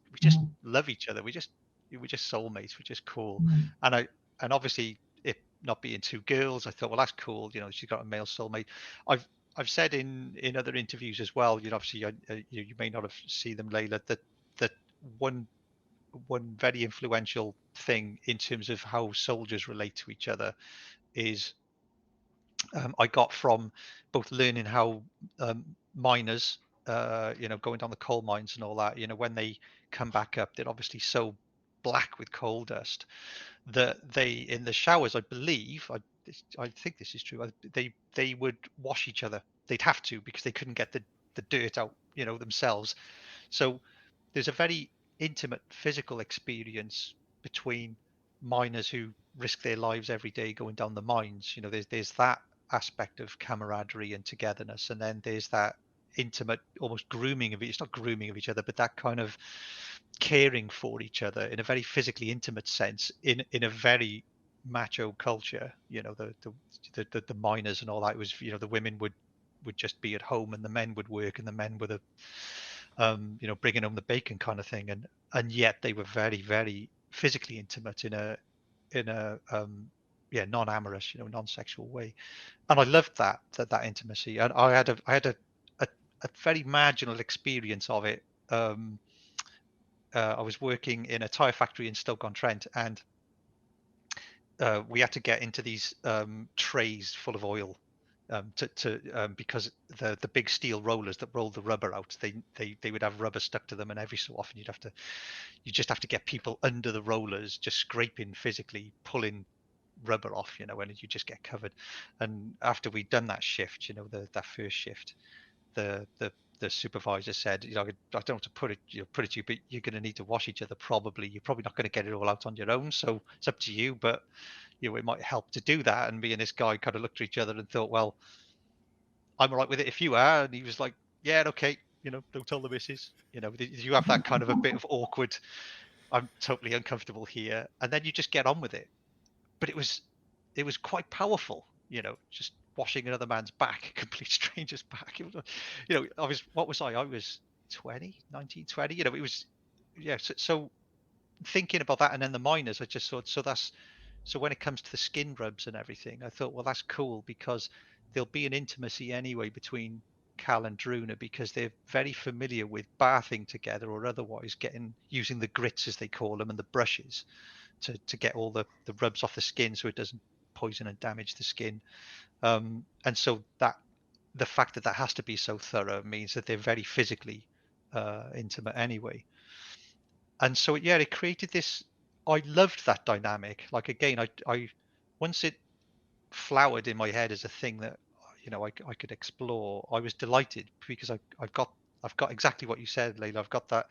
love each other. We're just soulmates. We're just cool. Mhm. And obviously, it not being two girls, I thought, well, that's cool. She's got a male soulmate. I've said in other interviews as well. Obviously, you may not have seen them, Layla. That one very influential thing in terms of how soldiers relate to each other is, I got from both learning how miners, going down the coal mines and all that, when they come back up, they're obviously so black with coal dust that they, in the showers, I believe, I think this is true, they would wash each other. They'd have to, because they couldn't get the dirt out, themselves. So there's a very intimate physical experience between miners who risk their lives every day going down the mines. There's that aspect of camaraderie and togetherness, and then there's that intimate, almost grooming of it. It's not grooming of each other, but that kind of caring for each other in a very physically intimate sense, in a very macho culture. The miners and all that was, the women would just be at home, and the men would work, and the men were the bringing home the bacon kind of thing, and yet they were very, very physically intimate in a non-amorous, non-sexual way. And I loved that intimacy. And I had a very marginal experience of it. I was working in a tire factory in Stoke-on-Trent, and we had to get into these trays full of oil, because the big steel rollers that roll the rubber out, they would have rubber stuck to them, and every so often you just have to get people under the rollers, just scraping, physically pulling rubber off, and you just get covered. And after we'd done that shift, that first shift, the supervisor said, I don't want to put it to you, but you're going to need to wash each other. Probably you're probably not going to get it all out on your own, so it's up to you. But it might help to do that. And me and this guy kind of looked at each other and thought, well, I'm all right with it if you are. And he was like, yeah, okay. don't tell the missus. You have that kind of a bit of awkward, I'm totally uncomfortable here, and then you just get on with it. But it was quite powerful, just washing another man's back, a complete stranger's back. It was, what was I was 20, 19, 20. It was, yeah. So thinking about that, and then the minors, I just thought, so when it comes to the skin rubs and everything, I thought, well, that's cool, because there'll be an intimacy anyway between Cal and Druna, because they're very familiar with bathing together or otherwise using the grits, as they call them, and the brushes to get all the rubs off the skin so it doesn't poison and damage the skin. And so that the fact that has to be so thorough means that they're very physically intimate anyway. And so it created this. I loved that dynamic. Like, again, I once it flowered in my head as a thing that I could explore, I was delighted, because I've got exactly what you said, Layla. I've got that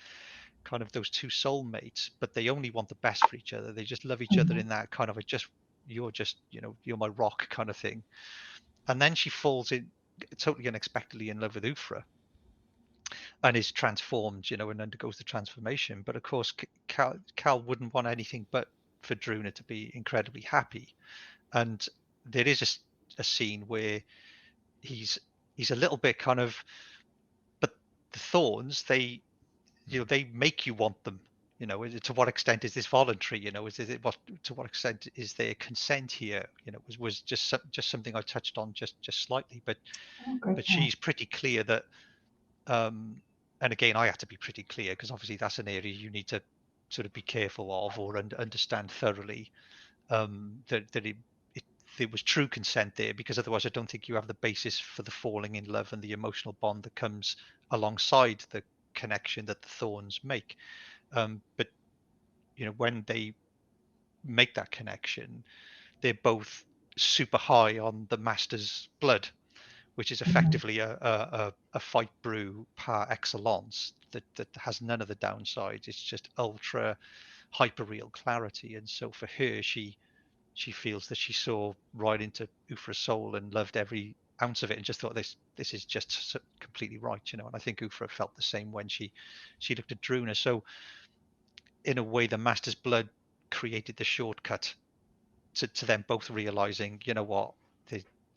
kind of those two soulmates, but they only want the best for each other. They just love each other in that kind of you're my rock kind of thing. And then she falls in totally unexpectedly in love with Ufra, and is transformed, and undergoes the transformation. But of course, Cal wouldn't want anything but for Druna to be incredibly happy. And there is a scene where he's a little bit kind of, but the thorns, they make you want them. To what extent is this voluntary? To what extent is there consent here? Was just something I touched on just slightly, but she's pretty clear that, and again, I have to be pretty clear, because obviously that's an area you need to sort of be careful of, or understand thoroughly, that there was true consent there, because otherwise I don't think you have the basis for the falling in love and the emotional bond that comes alongside the connection that the thorns make. But when they make that connection, they're both super high on the master's blood, which is effectively a fight brew par excellence that has none of the downsides. It's just ultra hyper real clarity. And so for her, she feels that she saw right into Ufra's soul and loved every ounce of it, and just thought this is just completely right, And I think Ufra felt the same when she looked at Druna. So in a way, the master's blood created the shortcut to them both realizing, what,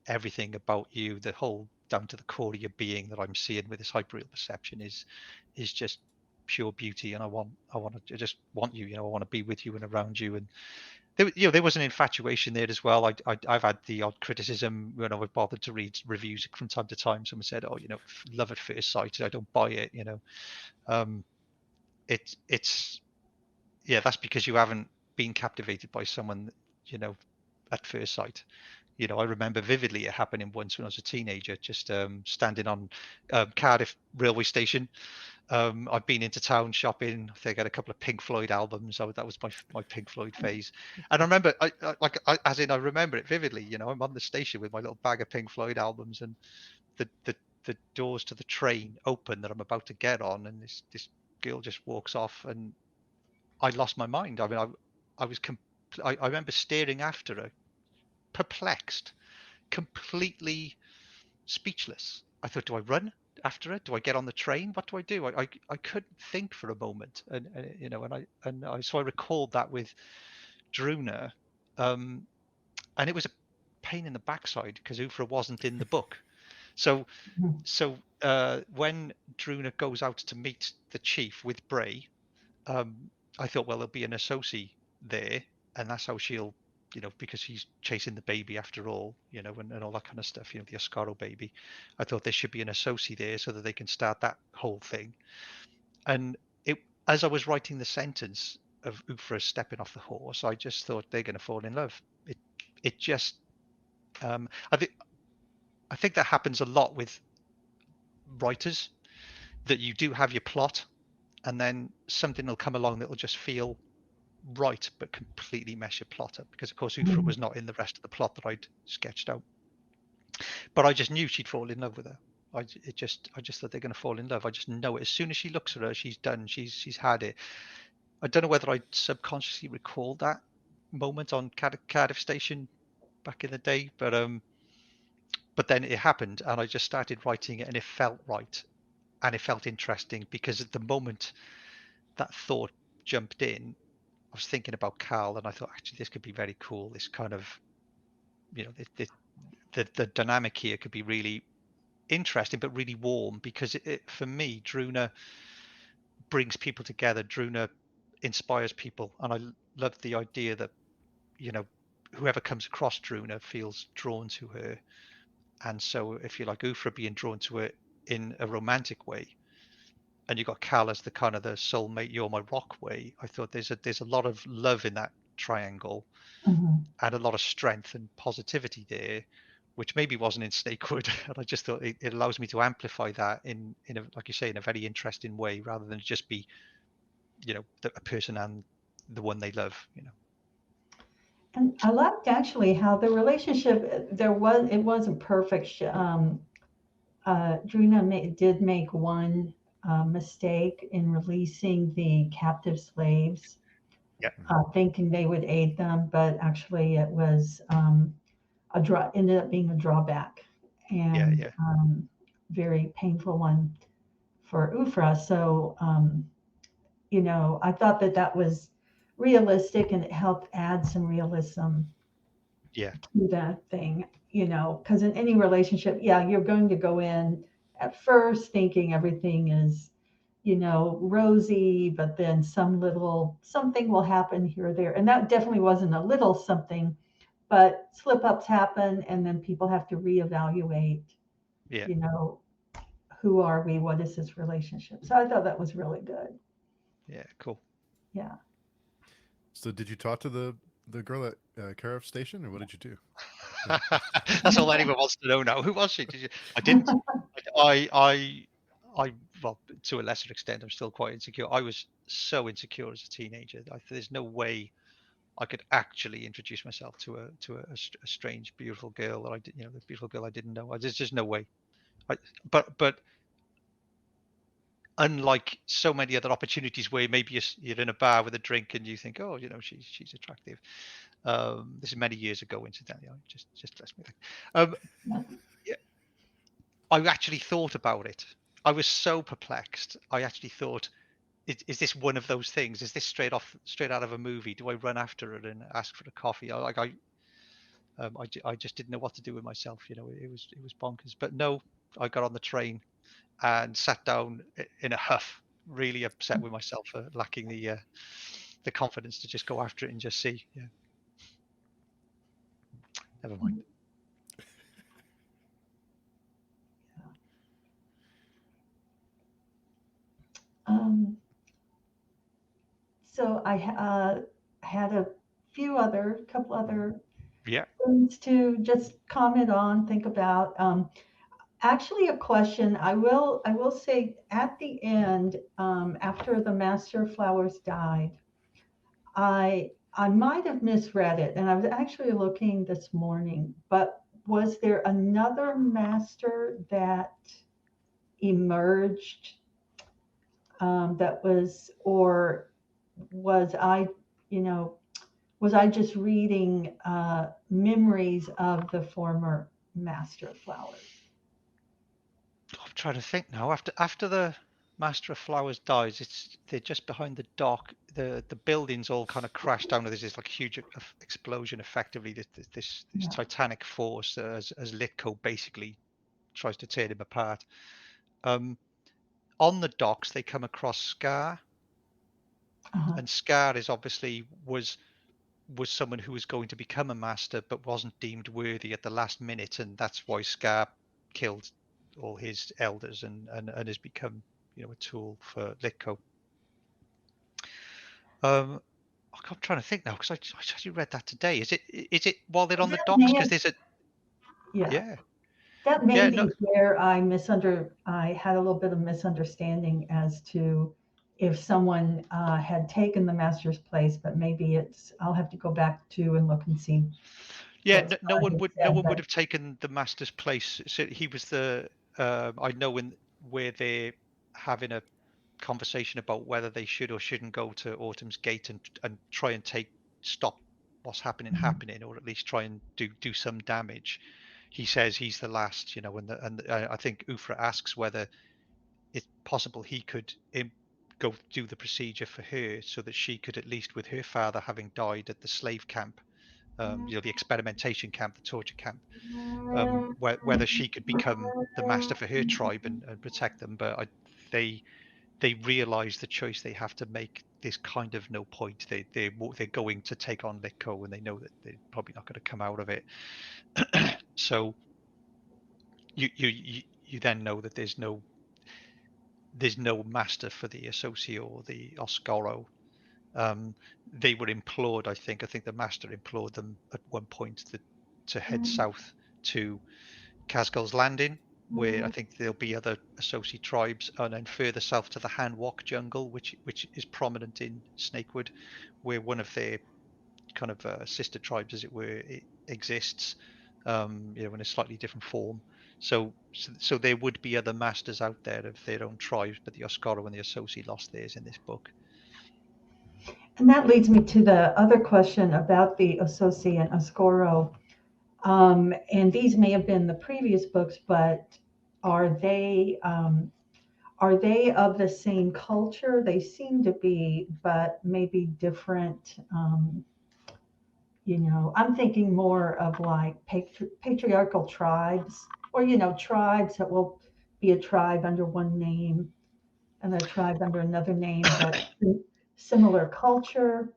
everything about you, the whole down to the core of your being that I'm seeing with this hyperreal perception is just pure beauty, and I just want you. I want to be with you and around you. And there was an infatuation there as well. I've had the odd criticism when I've bothered to read reviews from time to time. Someone said, "Oh, love at first sight." I don't buy it. It's that's because you haven't been captivated by someone, at first sight. I remember vividly it happening once when I was a teenager, just standing on Cardiff railway station. I'd been into town shopping. I think I had a couple of Pink Floyd albums. That was my Pink Floyd phase. And I remember, I remember it vividly. I'm on the station with my little bag of Pink Floyd albums, and the doors to the train open that I'm about to get on, and this girl just walks off, and I lost my mind. I mean, I remember staring after her, perplexed, completely speechless. I thought, do I run after it? Do I get on the train? What do I do? I couldn't think for a moment, and so I recalled that with Druna, and it was a pain in the backside because Ufra wasn't in the book. So when Druna goes out to meet the chief with Bray, I thought, well, there'll be an associate there, and that's how she'll, because he's chasing the baby after all, and all that kind of stuff, the Oscaro baby. I thought there should be an associate there so that they can start that whole thing. And as I was writing the sentence of Ufra stepping off the horse, I just thought they're going to fall in love. It just, I think that happens a lot with writers, that you do have your plot, and then something will come along that will just feel right, but completely mess your plot up, because of course Ufra was not in the rest of the plot that I'd sketched out. But I just knew she'd fall in love with her. I just thought they're going to fall in love. I just know it. As soon as she looks at her, she's done. She's had it. I don't know whether I subconsciously recalled that moment on Cardiff Station back in the day, but then it happened, and I just started writing it, and it felt right. and it felt interesting because at the moment that thought jumped in, I was thinking about Cal, and I thought actually this could be very cool. This kind of, you know, the dynamic here could be really interesting, but really warm, because for me, Druna brings people together. Druna inspires people, and I love the idea that, you know, whoever comes across Druna feels drawn to her. And so if you like Ufra being drawn to her in a romantic way, and you got Cal as the kind of the soulmate, you're my rock way, I thought there's a lot of love in that triangle, Mhm. and a lot of strength and positivity there, which maybe wasn't in Snakewood. And I just thought it allows me to amplify that in a, like you say, in a very interesting way, rather than just be, you know, a person and the one they love, you know. And I liked actually how the relationship, it wasn't perfect. Druna did make one mistake in releasing the captive slaves, Yeah. thinking they would aid them, but actually it was ended up being a drawback, Yeah. and Yeah. very painful one for Ufra. So I thought that was realistic, and it helped add some realism Yeah. to that thing. Because in any relationship, yeah, you're going to go in at first thinking everything is rosy, but then something will happen here or there. And that definitely wasn't a little something, but slip ups happen, and then people have to reevaluate, Yeah. you know, who are we? What is this relationship? So I thought that was really good. Yeah. Cool. Yeah. So did you talk to the girl at Cariff Station, or what did you do? That's all anyone wants to know now. Who was she? Did you? I didn't. I, well, to a lesser extent, I'm still quite insecure. I was so insecure as a teenager. There's no way I could actually introduce myself to a strange, beautiful girl that I did, the beautiful girl I didn't know. There's just no way. But unlike so many other opportunities where maybe you're in a bar with a drink and you think, oh, she's attractive. This is many years ago, incidentally. Just lets me think. Yeah, I actually thought about it. I was so perplexed. I actually thought, is this one of those things? Is this straight out of a movie? Do I run after it and ask for a coffee? I just didn't know what to do with myself. It was bonkers. But no, I got on the train and sat down in a huff, really upset with myself for lacking the confidence to just go after it and just see. Yeah, never mind. Um, so I had a couple other Yeah, things to just comment on, think about. Actually, a question. I will say at the end, after the Master of Flowers died, I might have misread it, and I was actually looking this morning. But was there another master that emerged, or was you know, was I just reading memories of the former Master of Flowers? I'm trying to think now. After the Master of Flowers dies, they're just behind the dock. The buildings all kind of crash down. There's this like huge explosion. Effectively, this Yeah. titanic force as Litko basically tries to tear them apart. On the docks, they come across Scar, Uh-huh. and Scar is obviously was someone who was going to become a master but wasn't deemed worthy at the last minute, and that's why Scar killed all his elders and has become a tool for Litko. I'm trying to think now because I actually read that today. Is it while they're on the That docks? may Because have, there's a yeah, yeah that may yeah no be where I had a little bit of misunderstanding as to if someone had taken the master's place, but maybe I'll have to go back to and look and see yeah what no Scott one had would said, but have taken the master's place. So he was the I know where they're having a conversation about whether they should or shouldn't go to Autumn's Gate and try and stop what's Mhm. happening, or at least try and do some damage. He says he's the last, and I think Ufra asks whether it's possible he could go do the procedure for her so that she could, at least with her father having died at the slave camp, the experimentation camp, the torture camp, whether she could become the master for her tribe and protect them. But they realize the choice they have to make. There's kind of no point. They're going to take on Litko, and they know that they're probably not going to come out of it. So you then know that there's no master for the Associ or the Oscuro. They were implored, I think the master implored them at one point to head south to Casgul's Landing, where I think there'll be other Associ tribes, and then further south to the Hanwok jungle, which is prominent in Snakewood, where one of their kind of sister tribes, as it were, it exists, in a slightly different form. So there would be other masters out there of their own tribes, but the Oscuro and the Associ lost theirs in this book. And that leads me to the other question about the Associ and Oscuro. And these may have been the previous books, but are they of the same culture? They seem to be, but maybe different. I'm thinking more of like patriarchal tribes, or tribes that will be a tribe under one name and a tribe under another name, but similar culture.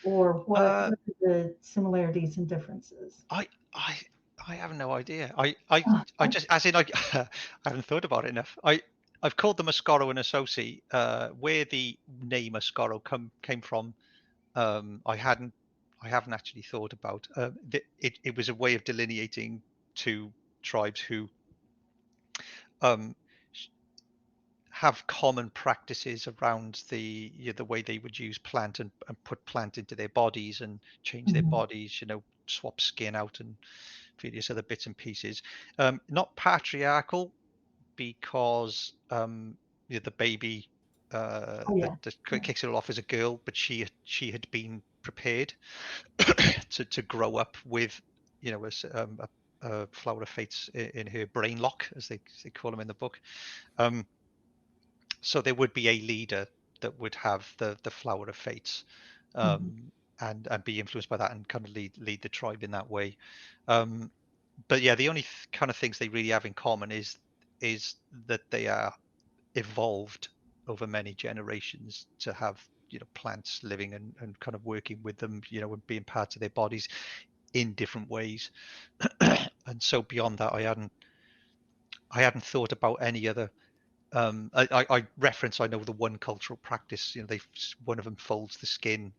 Or what are the similarities and differences? I have no idea. I just, as in, I haven't thought about it enough. I've called them Oscuro and Associ. Where the name Oscuro came from, I haven't actually thought about. It was a way of delineating two tribes who have common practices around the way they would use plant and put plant into their bodies and change their bodies, swap skin out and various other bits and pieces. Not patriarchal, because the baby that kicks it off as a girl, but she had been prepared to grow up with a flower of fates in her brain lock, as they call them in the book. So there would be a leader that would have the flower of fates, and be influenced by that and kind of lead the tribe in that way. But yeah, the only kind of things they really have in common is that they are evolved over many generations to have plants living and kind of working with them, and being part of their bodies in different ways. And so beyond that, I hadn't thought about any other. I reference, I know the one cultural practice, one of them folds the skin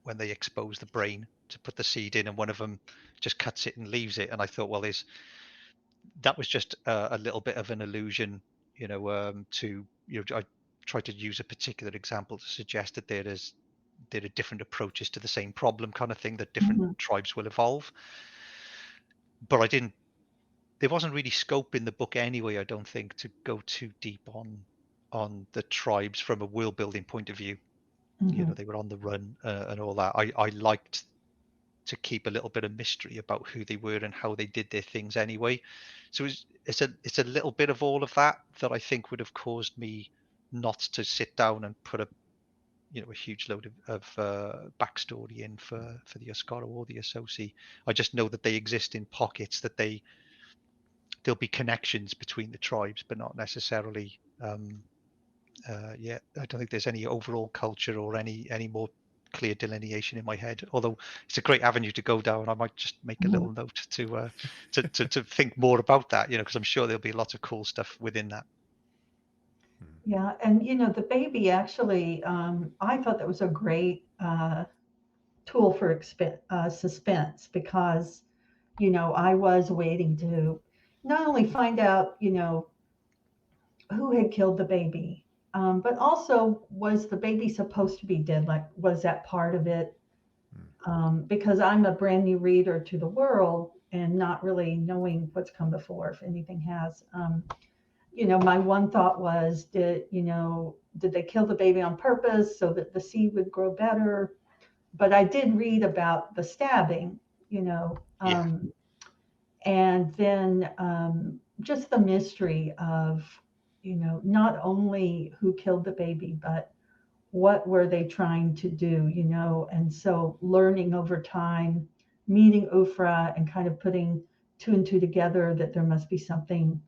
when they expose the brain to put the seed in, and one of them just cuts it and leaves it. And I thought, well, that was just a little bit of an illusion, I tried to use a particular example to suggest that there are different approaches to the same problem, kind of thing, that different tribes will evolve. But there wasn't really scope in the book anyway, I don't think, to go too deep on the tribes from a world building point of view. They were on the run and all that. I liked to keep a little bit of mystery about who they were and how they did their things anyway. So it's a little bit of all of that I think would have caused me not to sit down and put a huge load of backstory in for the Oscuro or the Associ. I just know that they exist in pockets, that there'll be connections between the tribes, but not necessarily. I don't think there's any overall culture or any more clear delineation in my head. Although it's a great avenue to go down. I might just make a little note to think more about that, because I'm sure there'll be lots of cool stuff within that. Yeah, and the baby actually, I thought that was a great tool for suspense, because I was waiting to not only find out who had killed the baby, but also, was the baby supposed to be dead? Like, was that part of it? Because I'm a brand new reader to the world and not really knowing what's come before, if anything has. My one thought was, did they kill the baby on purpose so that the seed would grow better? But I did read about the stabbing, and then just the mystery of not only who killed the baby, but what were they trying to do, and so learning over time, meeting Ufra and kind of putting two and two together that there must be something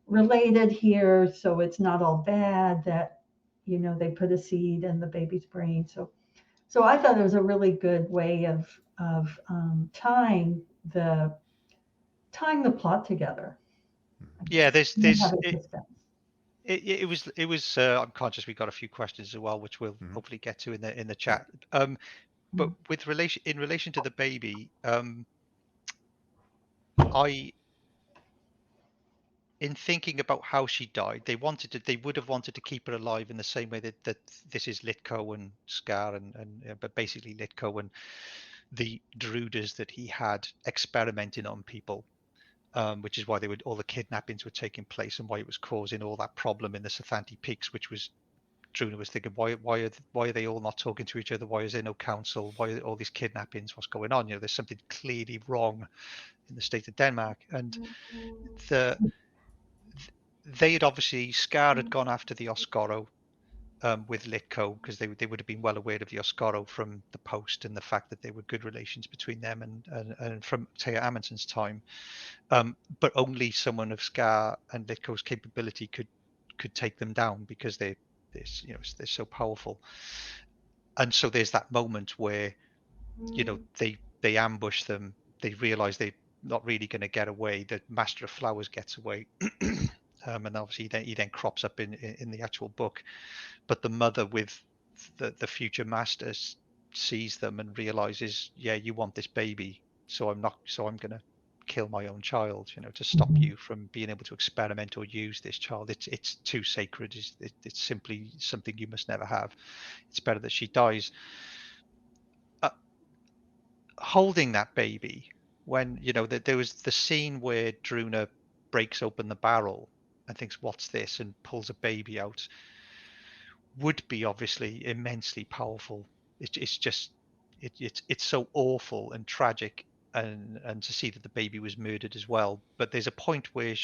related here, so it's not all bad that they put a seed in the baby's brain. So I thought it was a really good way of tying the plot together. Yeah, And have a suspense. it was I'm conscious we've got a few questions as well, which we'll hopefully get to in the chat. But in relation to the baby, in thinking about how she died, they would have wanted to keep her alive in the same way that this is Litko and Scar and but basically Litko and the Druidas that he had experimenting on people, which is why all the kidnappings were taking place and why it was causing all that problem in the Sathanti Peaks, which was Druna was thinking, why are they all not talking to each other? Why is there no council? Why are all these kidnappings? What's going on? There's something clearly wrong in the state of Denmark. And they had obviously, Scar had gone after the Oscoro with Litko because they would have been well aware of the Oscoro from the Post and the fact that there were good relations between them and from Taya Amundsen's time. But only someone of Scar and Litko's capability could take them down because they're so powerful. And so there's that moment where they ambush them, they realize they're not really going to get away. The Master of Flowers gets away. And obviously he then crops up in the actual book, but the mother with the future master sees them and realizes, yeah, you want this baby, so I'm going to kill my own child, to stop you from being able to experiment or use this child. It's too sacred. It's simply something you must never have. It's better that she dies. Holding that baby, when there was the scene where Druna breaks open the barrel and thinks, what's this, and pulls a baby out, would be obviously immensely powerful. It's so awful and tragic, and to see that the baby was murdered as well. But there's a point where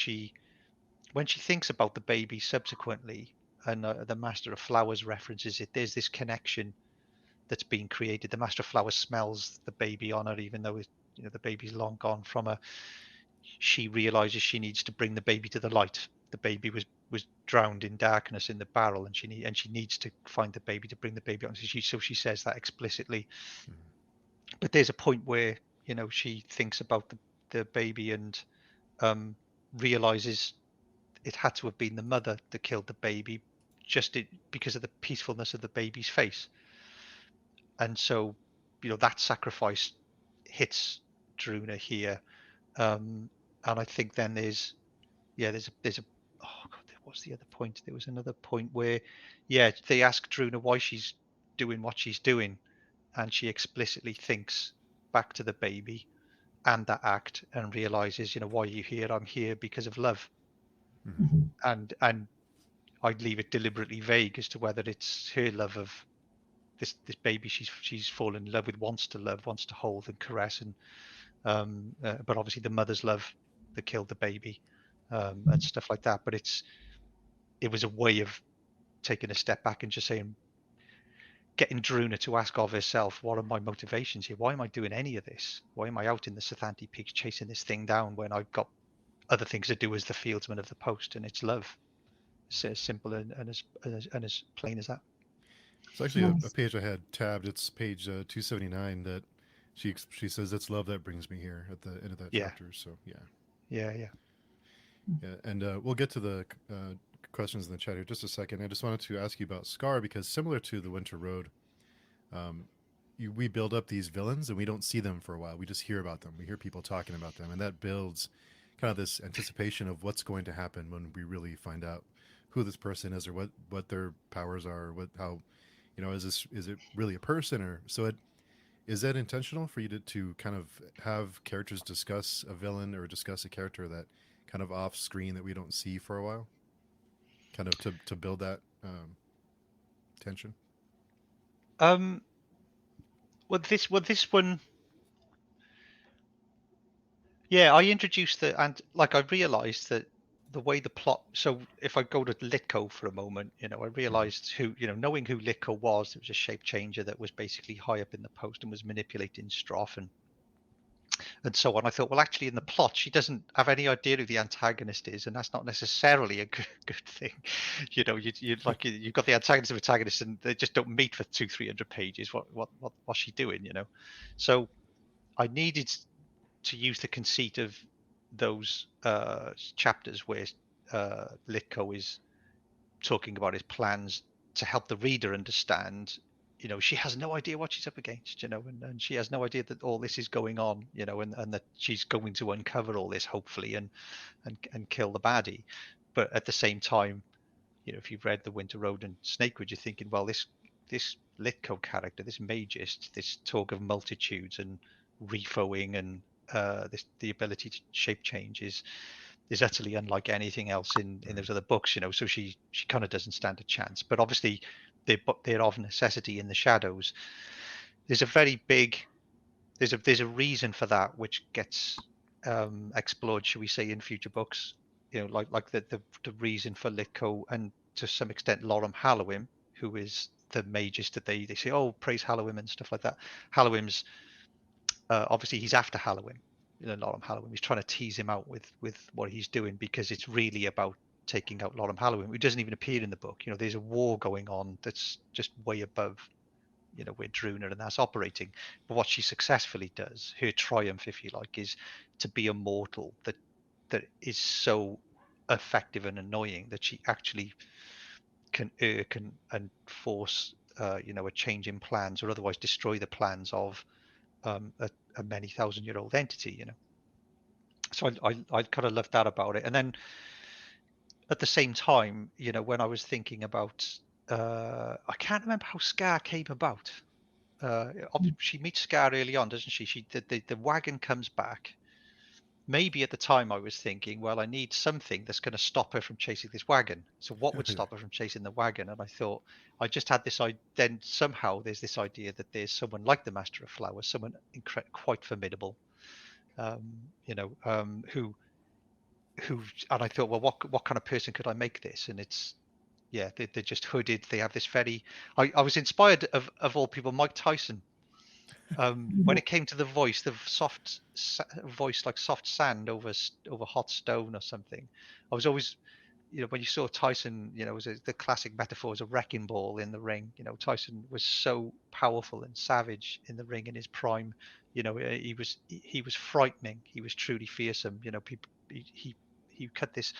when she thinks about the baby subsequently, and the Master of Flowers references it, there's this connection that's been created. The Master of Flowers smells the baby on her, even though the baby's long gone from her. She realizes she needs to bring the baby to the light. The baby was drowned in darkness in the barrel, and she needs to find the baby to bring the baby on. So she says that explicitly. But there's a point where she thinks about the baby and realizes it had to have been the mother that killed the baby, because of the peacefulness of the baby's face. And so that sacrifice hits Druna here. And I think then there's a oh god, what's the other point? There was another point where they ask Druna why she's doing what she's doing, and she explicitly thinks back to the baby and that act and realizes, why are you here? I'm here because of love. And I'd leave it deliberately vague as to whether it's her love of this baby she's fallen in love with, wants to love, wants to hold and caress, and but obviously the mother's love that killed the baby, and stuff like that. But it was a way of taking a step back and just saying, getting Druna to ask of herself, what are my motivations here? Why am I doing any of this? Why am I out in the Sathanti Peaks chasing this thing down when I've got other things to do as the fieldsman of the Post? And it's love. It's as simple and as plain as that. It's actually a page I had tabbed. It's page 279 that she says, it's love that brings me here at the end of that chapter. So yeah. And we'll get to the questions in the chat here in just a second. I just wanted to ask you about Scar, because similar to the Winter Road, we build up these villains and we don't see them for a while. We just hear about them. We hear people talking about them, and that builds kind of this anticipation of what's going to happen when we really find out who this person is, or what their powers are, or how is it really a person? Or so is that intentional for you to kind of have characters discuss a villain or discuss a character that kind of off screen that we don't see for a while, kind of to build that tension? Well, this one, I introduced and I realized that the way the plot. So if I go to Litko for a moment, I realized who, knowing who Litko was, it was a shape changer that was basically high up in the post and was manipulating Stroff and so on. I thought, well, actually, in the plot, she doesn't have any idea who the antagonist is, and that's not necessarily a good thing. You've got the antagonist and protagonist, and they just don't meet for 200-300 pages. What's she doing? So I needed to use the conceit of those chapters where Litko is talking about his plans to help the reader understand. She has no idea what she's up against, and she has no idea that all this is going on, and that she's going to uncover all this hopefully and kill the baddie. But at the same time, if you've read The Winter Road and Snakewood, you're thinking, well, this Litko character, this magist, this talk of multitudes and refoing and the ability to shape change is utterly unlike anything else in those other books, so she kind of doesn't stand a chance. But obviously they're of necessity in the shadows. There's a reason for that which gets explored, shall we say, in future books, like the reason for Litko and to some extent Lorem Hallowim, who is the magist that they say, oh, praise Hallowim and stuff like that. Hallowim's obviously he's after Hallowim, Lorem Hallowim. He's trying to tease him out with what he's doing, because it's really about taking out Lorem Hallowim, who doesn't even appear in the book. There's a war going on that's just way above, where Druna and that's operating. But what she successfully does, her triumph, if you like, is to be a mortal that is so effective and annoying that she actually can irk and force, a change in plans, or otherwise destroy the plans of a many thousand-year-old entity. So I kind of loved that about it. And then at the same time, when I was thinking about, I can't remember how Scar came about. She meets Scar early on, doesn't she? The wagon comes back. Maybe at the time I was thinking, well, I need something that's going to stop her from chasing this wagon. So what would stop her from chasing the wagon? And I thought, I just had this. Then somehow there's this idea that there's someone like the Master of Flowers, someone quite formidable, who, and I thought, well, what kind of person could I make this? And it's, yeah, they're just hooded. They have this very. I was inspired of all people, Mike Tyson. When it came to the voice, the soft voice like soft sand over hot stone or something, I was always, when you saw Tyson, it was the classic metaphor was a wrecking ball in the ring. Tyson was so powerful and savage in the ring in his prime. He was frightening. He was truly fearsome. People, he cut this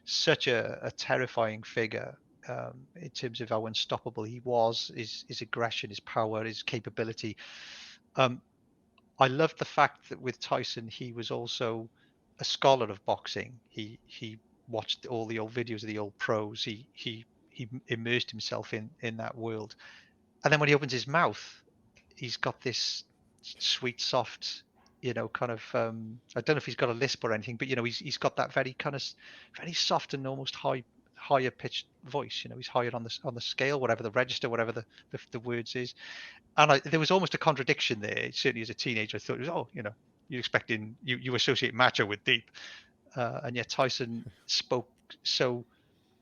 such a terrifying figure. In terms of how unstoppable he was, his aggression, his power, his capability. I loved the fact that with Tyson, he was also a scholar of boxing. He watched all the old videos of the old pros. He immersed himself in that world. And then when he opens his mouth, he's got this sweet, soft, kind of, I don't know if he's got a lisp or anything, but he's got that very kind of very soft and almost higher pitched voice. He's higher on the scale, whatever the register, whatever the words is. And there was almost a contradiction there. Certainly as a teenager, I thought it was, you're expecting, you associate macho with deep. And yet Tyson spoke so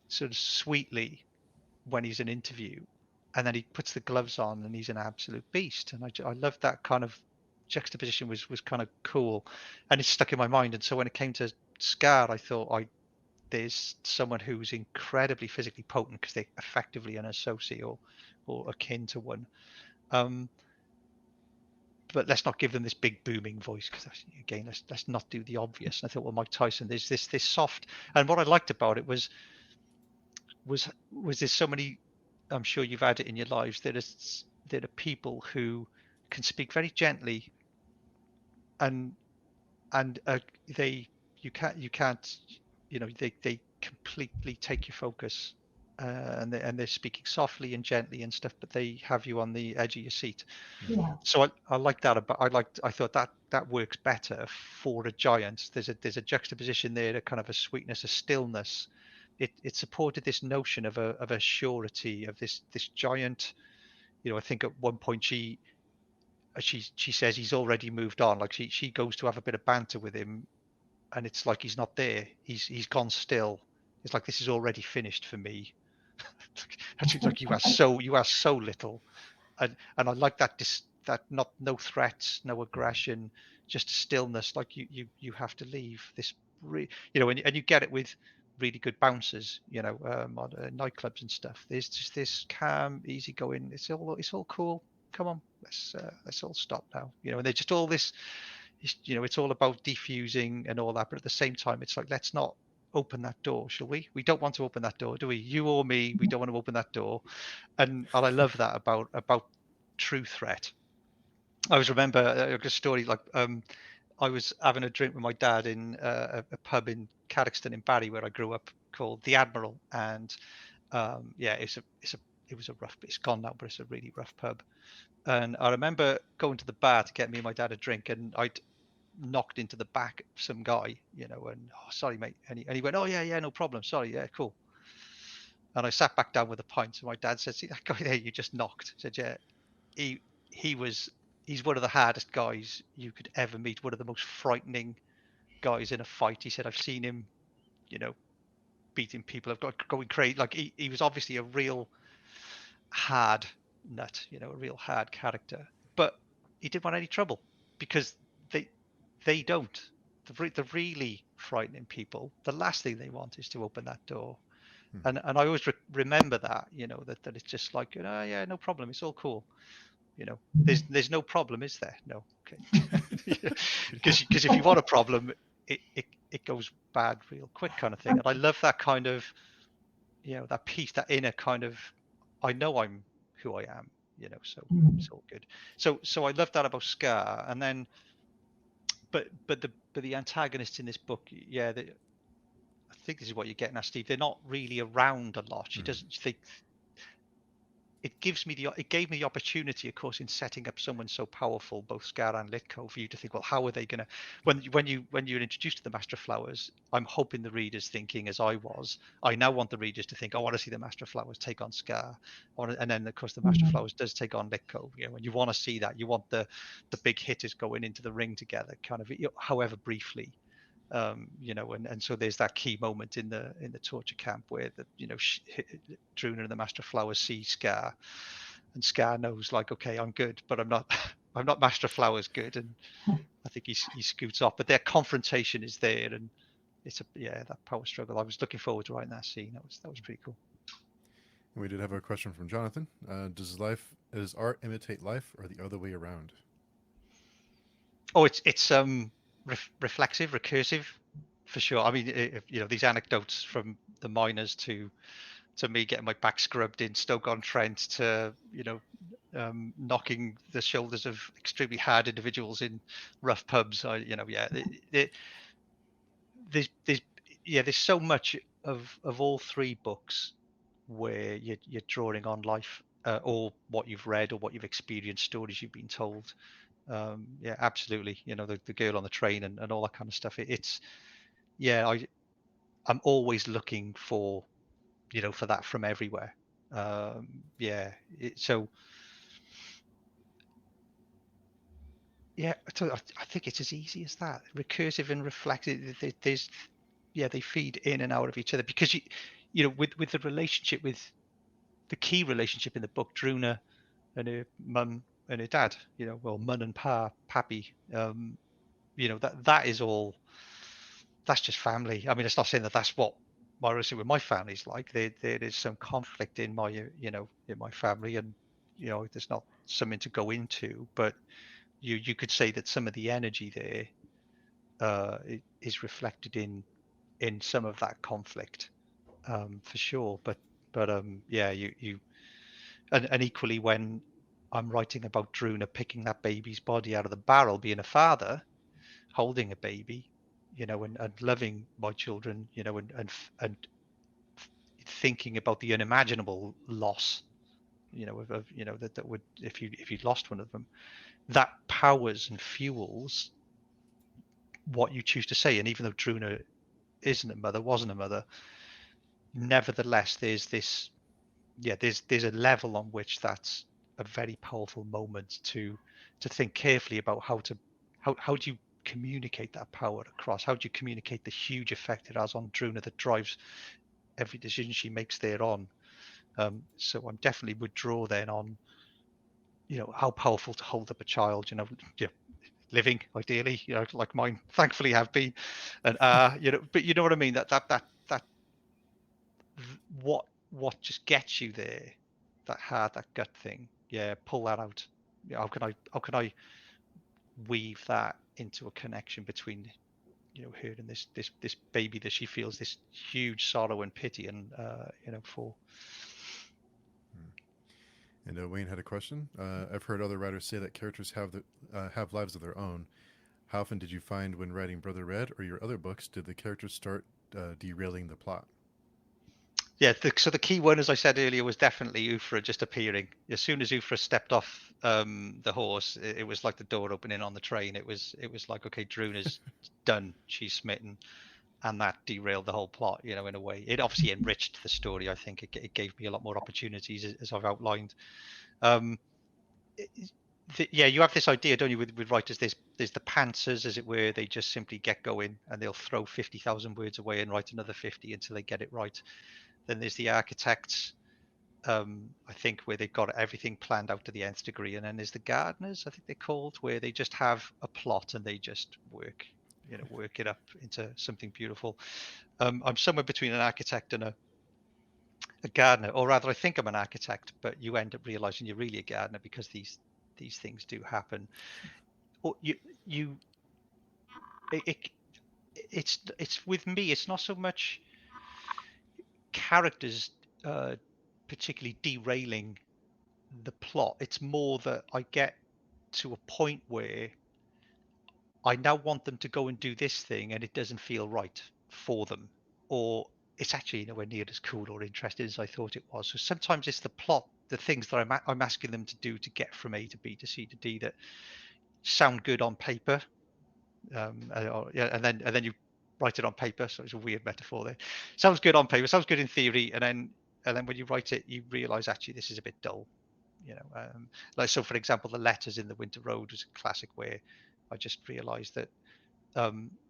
sort of sweetly when he's in interview. And then he puts the gloves on and he's an absolute beast. And I loved that kind of juxtaposition was kind of cool. And it stuck in my mind. And so when it came to Scar, I thought, there's someone who's incredibly physically potent because they're effectively an associate or akin to one. But let's not give them this big booming voice, because again, let's not do the obvious. And I thought, well, Mike Tyson, there's this soft, and what I liked about it was there's so many. I'm sure you've had it in your lives. There are people who can speak very gently, and you can't they completely take your focus. And they're speaking softly and gently and stuff, but they have you on the edge of your seat. Yeah. So I like that. I thought that works better for a giant. There's a juxtaposition there, a kind of a sweetness, a stillness. It supported this notion of a surety of this giant. I think at one point she says he's already moved on. Like she goes to have a bit of banter with him, and it's like he's not there. He's gone still. It's like this is already finished for me. Actually, like you are so little, and I like that that no threats, no aggression, just stillness. Like you have to leave this, and you get it with really good bouncers, on nightclubs and stuff. There's just this calm, easygoing. It's all cool. Come on, let's all stop now. And they're just all this. It's all about defusing and all that, but at the same time, it's like, let's not open that door, shall we? We don't want to open that door, do we? You or me, we don't want to open that door. And I love that about true threat. I always remember a story like I was having a drink with my dad in a pub in Cadoxton in Barry, where I grew up, called the Admiral, and it was a rough. It's gone now, but it's a really rough pub. And I remember going to the bar to get me and my dad a drink, and I'd knocked into the back of some guy, and oh, sorry mate, and he went, oh yeah, no problem, sorry, yeah, cool. And I sat back down with a pint, and my dad said, see that guy there you just knocked? I said, yeah, he's one of the hardest guys you could ever meet, one of the most frightening guys in a fight. He said, I've seen him, beating people, I've got going crazy. Like he was obviously a real hard nut, a real hard character, but he didn't want any trouble, because they don't. The really frightening people, the last thing they want is to open that door. And I always remember that, that it's just like, yeah, no problem, it's all cool. There's no problem, is there? No. Okay. Because if you want a problem, it goes bad real quick, kind of thing. And I love that kind of, that piece, that inner kind of, I know I'm who I am, so it's all good. So I love that about Scar. And then but the antagonists in this book, I think this is what you're getting at, Steve. They're not really around a lot. She doesn't think. It gave me the opportunity, of course, in setting up someone so powerful, both Scar and Litko, for you to think, well, how are they going to? When you're introduced to the Master of Flowers, I'm hoping the reader's thinking as I was. I now want the readers to think, I want to see the Master of Flowers take on Scar, and then of course the Master of Flowers does take on Litko. And you want to see that. You want the big hitters going into the ring together, kind of, however briefly. And so there's that key moment in the torture camp where Druna and the Master of Flowers see Scar, and Scar knows, like, okay, I'm good, but I'm not Master of Flowers good, and I think he scoots off. But their confrontation is there, and it's that power struggle. I was looking forward to writing that scene. That was pretty cool. And we did have a question from Jonathan. Does art imitate life, or the other way around? Oh, it's reflexive, recursive, for sure. I mean, these anecdotes from the miners to me getting my back scrubbed in Stoke-on-Trent, to knocking the shoulders of extremely hard individuals in rough pubs. There's so much of all three books where you're drawing on life, or what you've read or what you've experienced, stories you've been told. Absolutely. The girl on the train and all that kind of stuff. I'm always looking for that from everywhere. I think it's as easy as that. Recursive and reflective. They feed in and out of each other, because with the relationship, with the key relationship in the book, Druna and her mum and her dad, Mun and Pappy, that is all. That's just family. I mean, it's not saying that that's what my relationship with my family's like. There is some conflict in my, in my family, and there's not something to go into, but you could say that some of the energy there is reflected in some of that conflict, for sure. But you and equally, when I'm writing about Druna picking that baby's body out of the barrel, being a father, holding a baby, and loving my children, and thinking about the unimaginable loss, that would, if you lost one of them, that powers and fuels what you choose to say. And even though Druna wasn't a mother, nevertheless, there's this, there's a level on which that's a very powerful moment to think carefully about how do you communicate that power across? How do you communicate the huge effect it has on Druna that drives every decision she makes thereon? So I'm definitely would draw then on, how powerful to hold up a child, living ideally, like mine thankfully have been, and but you know what I mean. That what just gets you there, that gut thing. Yeah, pull that out. How can I weave that into a connection between her and this baby that she feels this huge sorrow and pity and for. And Wayne had a question. I've heard other writers say that characters have lives of their own. How often did you find when writing Brother Red or your other books did the characters start derailing the plot? Yeah, so the key one, as I said earlier, was definitely Ufra just appearing. As soon as Ufra stepped off the horse, it was like the door opening on the train. It was like, okay, Druna's done. She's smitten, and that derailed the whole plot. In a way, it obviously enriched the story. I think it gave me a lot more opportunities, as I've outlined. Yeah, you have this idea, don't you, with writers? There's the pantsers, as it were. They just simply get going and they'll throw 50,000 words away and write another 50 until they get it right. Then there's the architects, I think, where they've got everything planned out to the nth degree. And then there's the gardeners, I think they're called, where they just have a plot and they just work it up into something beautiful. I'm somewhere between an architect and a gardener, or rather, I think I'm an architect, but you end up realizing you're really a gardener because these things do happen. Or it's with me. It's not so much characters particularly derailing the plot. It's more that I get to a point where I now want them to go and do this thing and it doesn't feel right for them, or it's actually nowhere near as cool or interesting as I thought it was. So sometimes it's the plot, the things that I'm asking them to do to get from A to B to C to D that sound good on paper, and then you write it on paper. So it's a weird metaphor there. Sounds good on paper, sounds good in theory, and then when you write it, you realize actually this is a bit dull. Like, so for example, the letters in The Winter Road was a classic where I just realized that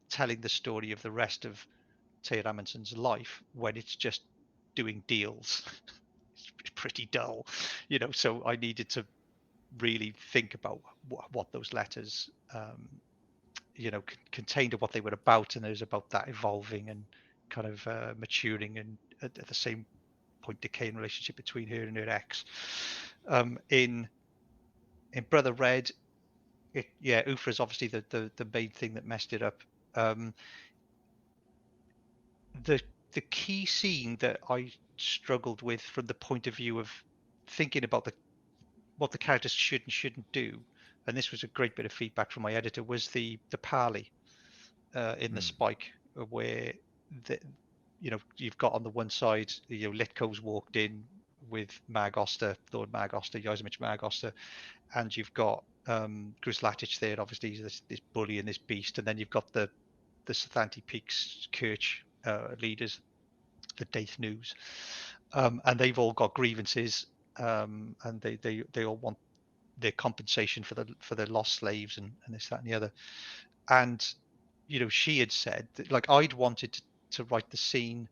telling the story of the rest of Taylor Amundsen's life when it's just doing deals is pretty dull, so I needed to really think about what those letters contained and what they were about, and it was about that evolving and kind of maturing, and at the same point decaying relationship between her and her ex. In Brother Red, Ufra is obviously the main thing that messed it up. The key scene that I struggled with from the point of view of thinking about what the characters should and shouldn't do, and this was a great bit of feedback from my editor, was the parley in the Spike, where you've got on the one side, Litko's walked in with Lord Mag Oster, Yosemite Mag Oster, and you've got Grislatic there, obviously he's this bully and this beast, and then you've got the Sathanti Peaks Kirch leaders, the Daith News, and they've all got grievances, and they all want their compensation for the lost slaves and this, that, and the other. And she had said that, like, I'd wanted to write the scene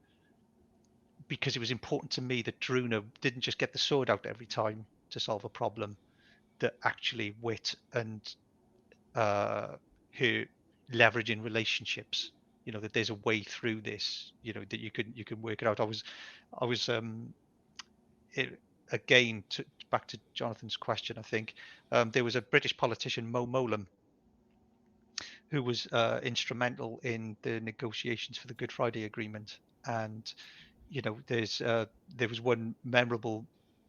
because it was important to me that Druna didn't just get the sword out every time to solve a problem, that actually wit and her leveraging relationships, that there's a way through this, that you can work it out. I was again, back to Jonathan's question, I think there was a British politician, Mo Mowlam, who was instrumental in the negotiations for the Good Friday Agreement. And there was one memorable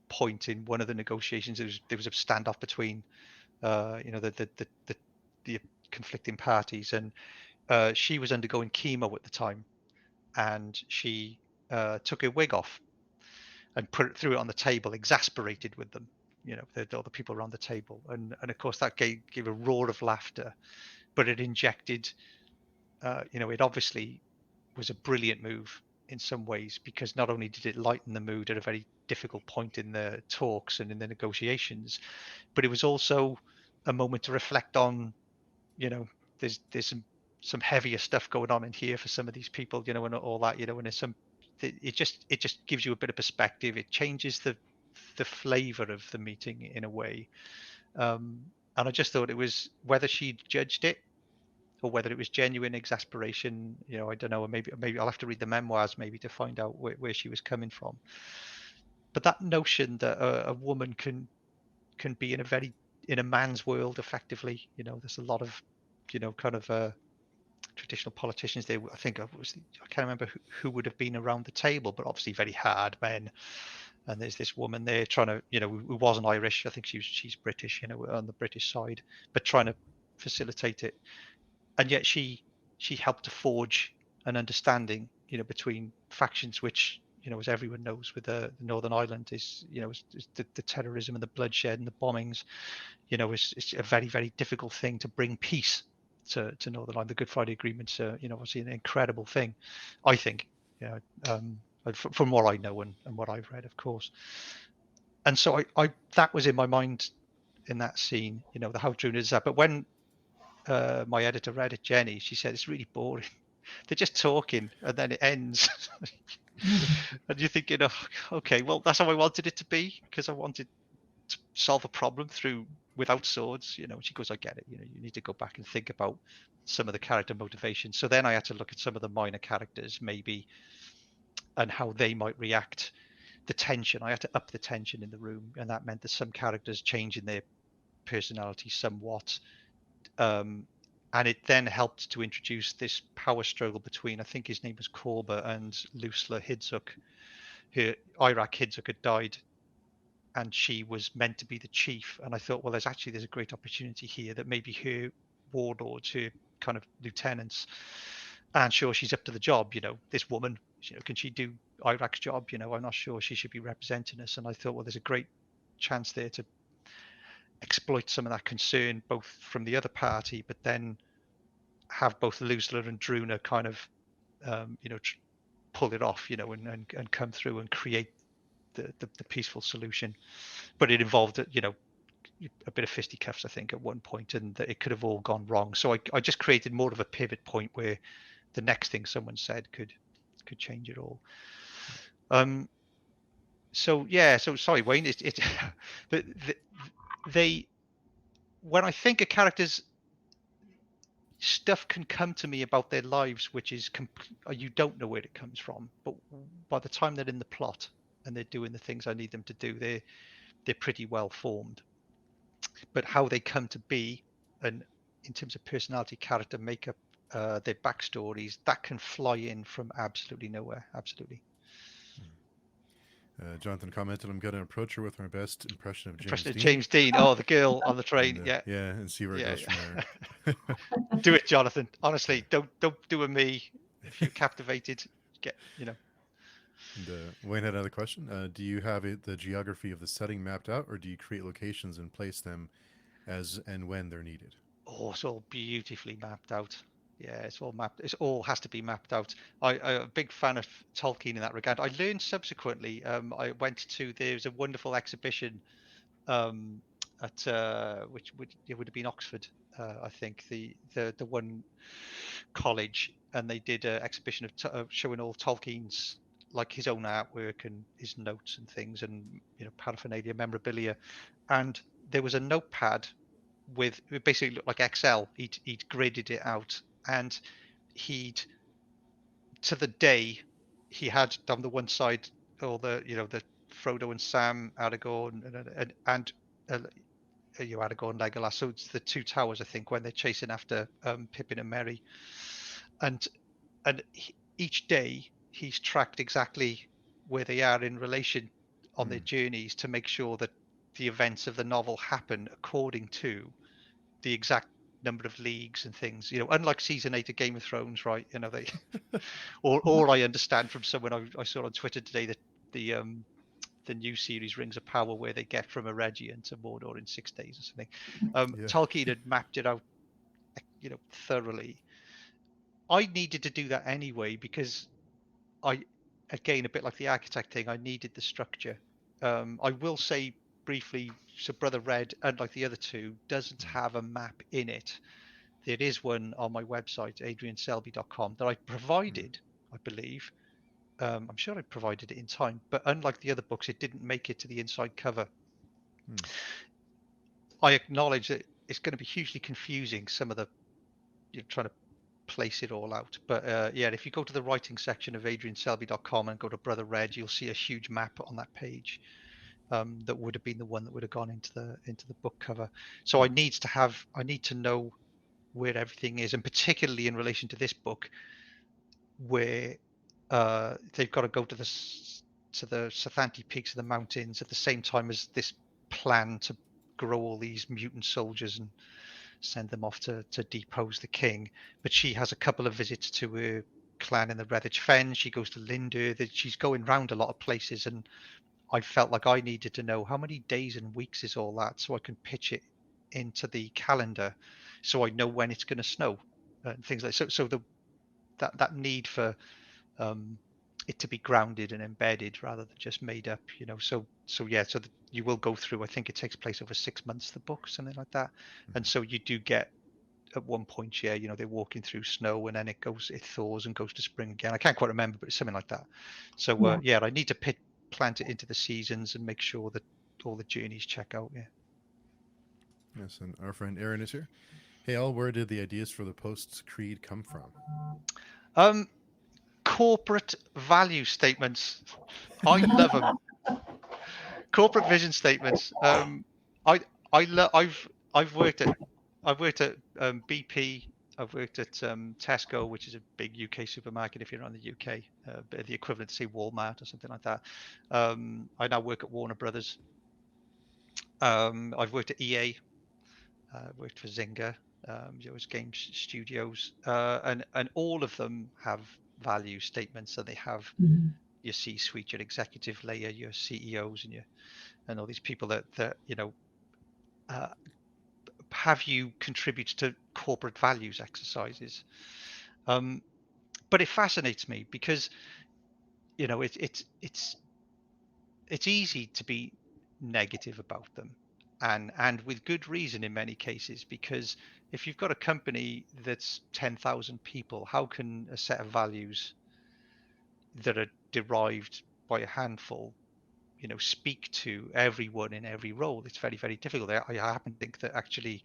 point in one of the negotiations. There was a standoff between the conflicting parties, and she was undergoing chemo at the time, and she took her wig off and threw it on the table, exasperated with them, all the people around the table, and of course that gave a roar of laughter, but it injected, it obviously was a brilliant move in some ways, because not only did it lighten the mood at a very difficult point in the talks and in the negotiations, but it was also a moment to reflect on, there's some heavier stuff going on in here for some of these people, you know, and all that, you know, and it just gives you a bit of perspective. It changes the flavor of the meeting in a way. And I just thought it was, whether she judged it or whether it was genuine exasperation, you know, I don't know. Or maybe I'll have to read the memoirs maybe to find out where she was coming from. But that notion that a woman can be in a man's world effectively, you know, there's a lot of, you know, kind of traditional politicians there. I think I can't remember who would have been around the table, but obviously very hard men. And there's this woman there trying to, you know, who wasn't Irish. I think she's British, you know, on the British side, but trying to facilitate it. And yet she helped to forge an understanding, you know, between factions, which, you know, as everyone knows, with the Northern Ireland is, you know, is the terrorism and the bloodshed and the bombings, you know, it's a very, very difficult thing to bring peace to Northern Ireland. The Good Friday Agreement's, you know, obviously an incredible thing, I think, you know, from what I know and what I've read, of course. And so I that was in my mind in that scene, you know, how true is that? But when my editor read it, Jenny, she said it's really boring. They're just talking and then it ends. And you're thinking, oh, okay, well, that's how I wanted it to be, because I wanted to solve a problem without swords, you know. She goes, I get it, you know, you need to go back and think about some of the character motivations. So then I had to look at some of the minor characters maybe and how they might react. The tension, I had to up the tension in the room, and that meant that some characters changing their personality somewhat. And it then helped to introduce this power struggle between, I think his name was Korba, and Lusla Hidzuk. Iraq Hidzuk had died, and she was meant to be the chief. And I thought, well, there's a great opportunity here that maybe her warlords, her kind of lieutenants, and sure, she's up to the job, you know, this woman, you know, can she do Iraq's job? You know, I'm not sure she should be representing us. And I thought, well, there's a great chance there to exploit some of that concern, both from the other party, but then have both Lusla and Druna kind of, you know, pull it off, you know, and come through and create the peaceful solution. But it involved, you know, a bit of fisticuffs, I think, at one point, and it could have all gone wrong. So I just created more of a pivot point where the next thing someone said could change it all. So yeah, so sorry, Wayne. They when I think of characters, stuff can come to me about their lives, which is you don't know where it comes from, but by the time they're in the plot and they're doing the things I need them to do, they're pretty well formed. But how they come to be, and in terms of personality, character makeup, their backstories, that can fly in from absolutely nowhere. Absolutely. Jonathan commented, I'm going to approach her with my best impression of James Dean. James Dean. Oh, the girl on the train. And, yeah. Yeah, and see where it goes from there. Do it, Jonathan. Honestly, don't do a me. If you're captivated, you know. And Wayne had another question. Do you have the geography of the setting mapped out, or do you create locations and place them as and when they're needed? Oh, it's all beautifully mapped out. Yeah, it's all mapped. It all has to be mapped out. I'm a big fan of Tolkien in that regard. I learned subsequently. I went to, there's a wonderful exhibition at which it would have been Oxford, I think, the one college, and they did an exhibition of showing all Tolkien's, like his own artwork and his notes and things, and, you know, paraphernalia, memorabilia. And there was a notepad with, it basically looked like Excel. He'd gridded it out, and to the day, he had down the one side all the, you know, the Frodo and Sam, Aragorn, and you Aragorn, Legolas. So it's the two towers, I think, when they're chasing after Pippin and Merry, and each day he's tracked exactly where they are in relation on their journeys to make sure that the events of the novel happen according to the exact number of leagues and things, you know, unlike season 8 of Game of Thrones, right? You know, they or I understand from someone I saw on Twitter today that the new series Rings of Power, where they get from Eregion to Mordor in 6 days or something. Yeah. Tolkien had mapped it out, you know, thoroughly. I needed to do that anyway, because again, a bit like the architect thing, I needed the structure. I will say briefly, so Brother Red, unlike the other two, doesn't have a map in it. there is one on my website, adrianselby.com, that I provided, I believe. I'm sure I provided it in time, but unlike the other books, it didn't make it to the inside cover. I acknowledge that it's going to be hugely confusing, some of the, you're trying to place it all out. But yeah, if you go to the writing section of adrianselby.com and go to Brother Red, you'll see a huge map on that page. That would have been the one that would have gone into the book cover. So I need to know where everything is, and particularly in relation to this book, where they've got to go to the Sathanti peaks of the mountains at the same time as this plan to grow all these mutant soldiers and send them off to depose the king. But she has a couple of visits to her clan in the Redditch Fen. She goes to Linder. That she's going round a lot of places, and I felt like I needed to know how many days and weeks is all that, so I can pitch it into the calendar, so I know when it's going to snow and things like so. That need for it to be grounded and embedded rather than just made up, you know. So you will go through. I think it takes place over 6 months, the book, something like that, and so you do get at one point, yeah, you know, they're walking through snow and then it thaws and goes to spring again. I can't quite remember, but it's something like that. So yeah, I need to plant it into the seasons and make sure that all the journeys check out. Yeah. Yes, and our friend Aaron is here. Hey, Al, where did the ideas for the Post's creed come from? Corporate value statements. I love them. Corporate vision statements. I've worked at BP. I've worked at Tesco, which is a big UK supermarket if you're on the UK, the equivalent to say Walmart or something like that. I now work at Warner Brothers. I've worked at EA. Worked for Zynga, was game studios, and all of them have value statements. So they have your C-suite, your executive layer, your CEOs, and all these people that you know have you contribute to corporate values exercises. But it fascinates me because, you know, it's easy to be negative about them, and with good reason in many cases, because if you've got a company that's 10,000 people, how can a set of values that are derived by a handful, you know, speak to everyone in every role? It's very, very difficult. I happen to think that actually,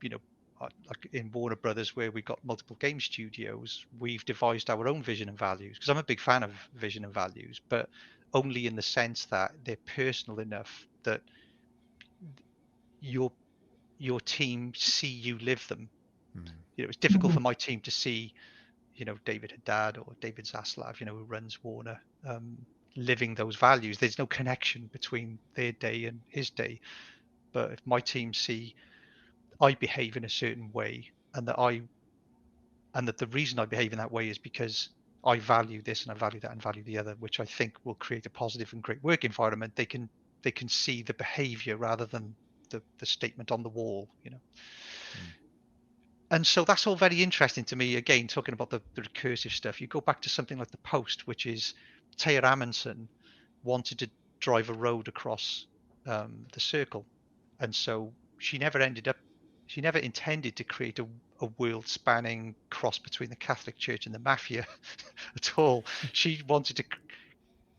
you know, like in Warner Brothers, where we've got multiple game studios, we've devised our own vision and values, because I'm a big fan of vision and values, but only in the sense that they're personal enough that your team see you live them. You know, it's difficult for my team to see, you know, David Haddad or David Zaslav, you know, who runs Warner, living those values. There's no connection between their day and his day. But if my team see I behave in a certain way, and that the reason I behave in that way is because I value this and I value that and value the other, which I think will create a positive and great work environment, they can see the behavior rather than the statement on the wall, you know. And so that's all very interesting to me. Again, talking about the recursive stuff, you go back to something like the Post, which is Taya Amundsen wanted to drive a road across the circle, and so she never intended to create a world-spanning cross between the Catholic Church and the mafia at all. She wanted to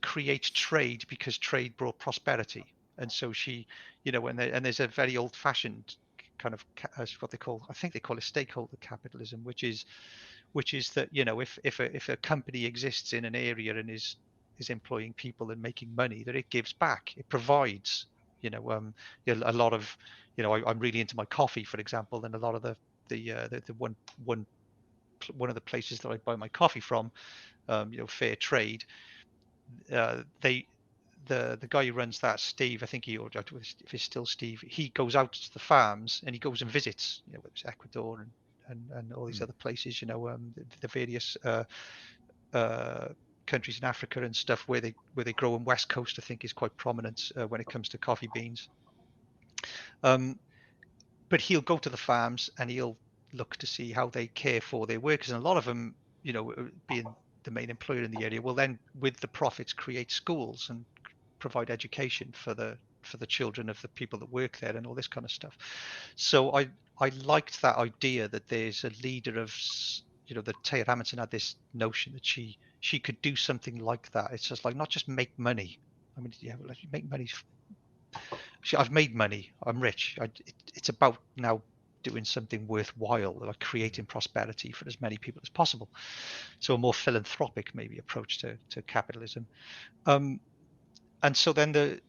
create trade because trade brought prosperity, and so she, you know, and there's a very old-fashioned kind of what they call, I think they call it stakeholder capitalism, which is that, you know, if a company exists in an area and is employing people and making money, that it gives back, it provides, you know, a lot of, you know, I'm really into my coffee, for example, and a lot of the one of the places that I buy my coffee from, you know, fair trade, the guy who runs that, Steve, I think if it's still Steve, he goes out to the farms and he goes and visits, you know, it's Ecuador and all these other places, you know, the various countries in Africa and stuff where they grow, and West Coast I think is quite prominent when it comes to coffee beans. But he'll go to the farms and he'll look to see how they care for their workers, and a lot of them, you know, being the main employer in the area, will then with the profits create schools and provide education for the children of the people that work there and all this kind of stuff. So I liked that idea that there's a leader of, that Taya Hamilton had this notion that she could do something like that. It's just like, not just make money. I mean, yeah, like make money. I've made money. I'm rich. It's about now doing something worthwhile, like creating prosperity for as many people as possible. So a more philanthropic maybe approach to capitalism. And so then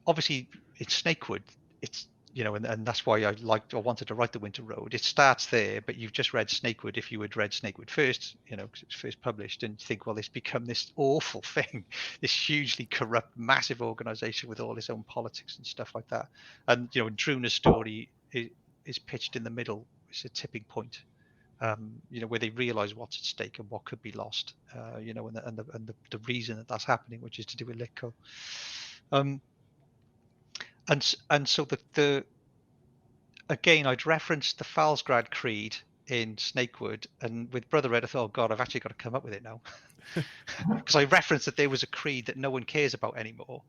obviously it's Snakewood. It's and that's why I wanted to write The Winter Road. It starts there, but you've just read Snakewood. If you had read Snakewood first, because it was first published, and you think, well, it's become this awful thing, this hugely corrupt, massive organization with all its own politics and stuff like that. And Druna's story is pitched in the middle. It's a tipping point, where they realize what's at stake and what could be lost. And the reason that that's happening, which is to do with Litco. And so again, I'd referenced the Falsgrad Creed in Snakewood, and with Brother Red, I thought, oh God, I've actually got to come up with it now, because I referenced that there was a creed that no one cares about anymore.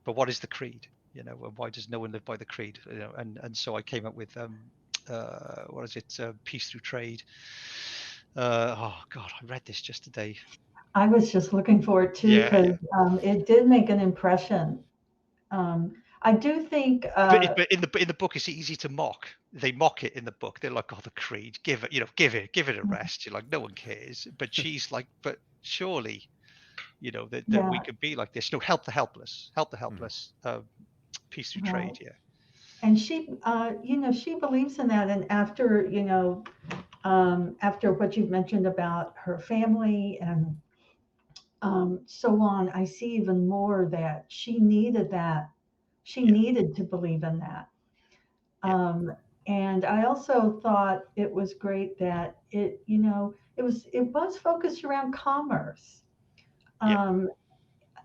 But what is the creed? And why does no one live by the creed? And so I came up with what is it? Peace through trade. Oh God, I read this just today. I was just looking for it too, because it did make an impression. I do think, but in the book, it's easy to mock. They mock it in the book. They're like, "Oh, the creed, give it a rest." You're like, no one cares. But she's like, but surely, that we could be like this. No, help the helpless, peace through trade. Yeah. And she, she believes in that. And after, after what you've mentioned about her family and so on, I see even more that she needed that. She needed to believe in that. And I also thought it was great that it was focused around commerce.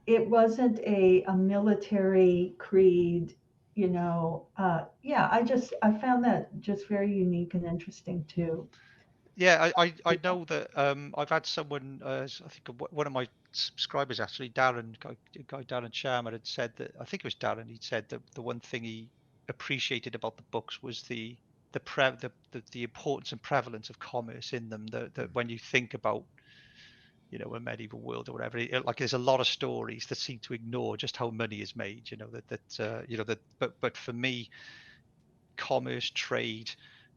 It wasn't a military creed, I found that just very unique and interesting too. Yeah, I know that I've had someone, I think one of my subscribers actually, Darren, guy Darren Sharma, had said that, I think it was Darren, he'd said that the one thing he appreciated about the books was the importance and prevalence of commerce in them. That when you think about a medieval world or whatever, like there's a lot of stories that seem to ignore just how money is made. But for me, commerce, trade,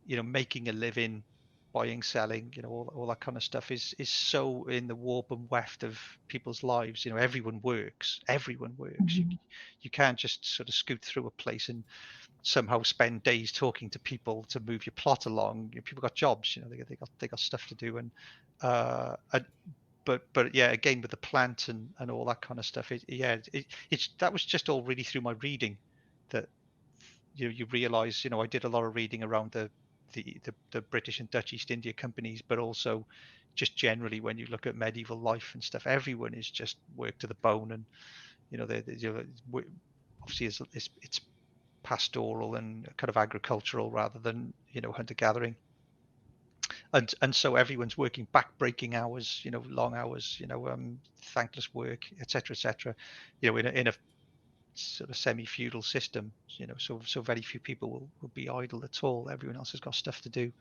making a living, buying, selling, all that kind of stuff is so in the warp and weft of people's lives. Everyone works. You can't just sort of scoot through a place and somehow spend days talking to people to move your plot along. People got jobs, they got stuff to do. But yeah, again, with the plant and all that kind of stuff, that was just all really through my reading that you realize, I did a lot of reading around the British and Dutch East India companies, but also just generally when you look at medieval life and stuff, everyone is just worked to the bone, and obviously it's pastoral and kind of agricultural rather than hunter gathering, and so everyone's working back-breaking hours, long hours, thankless work, etc., in a sort of semi-feudal system, so very few people will be idle at all. Everyone else has got stuff to do.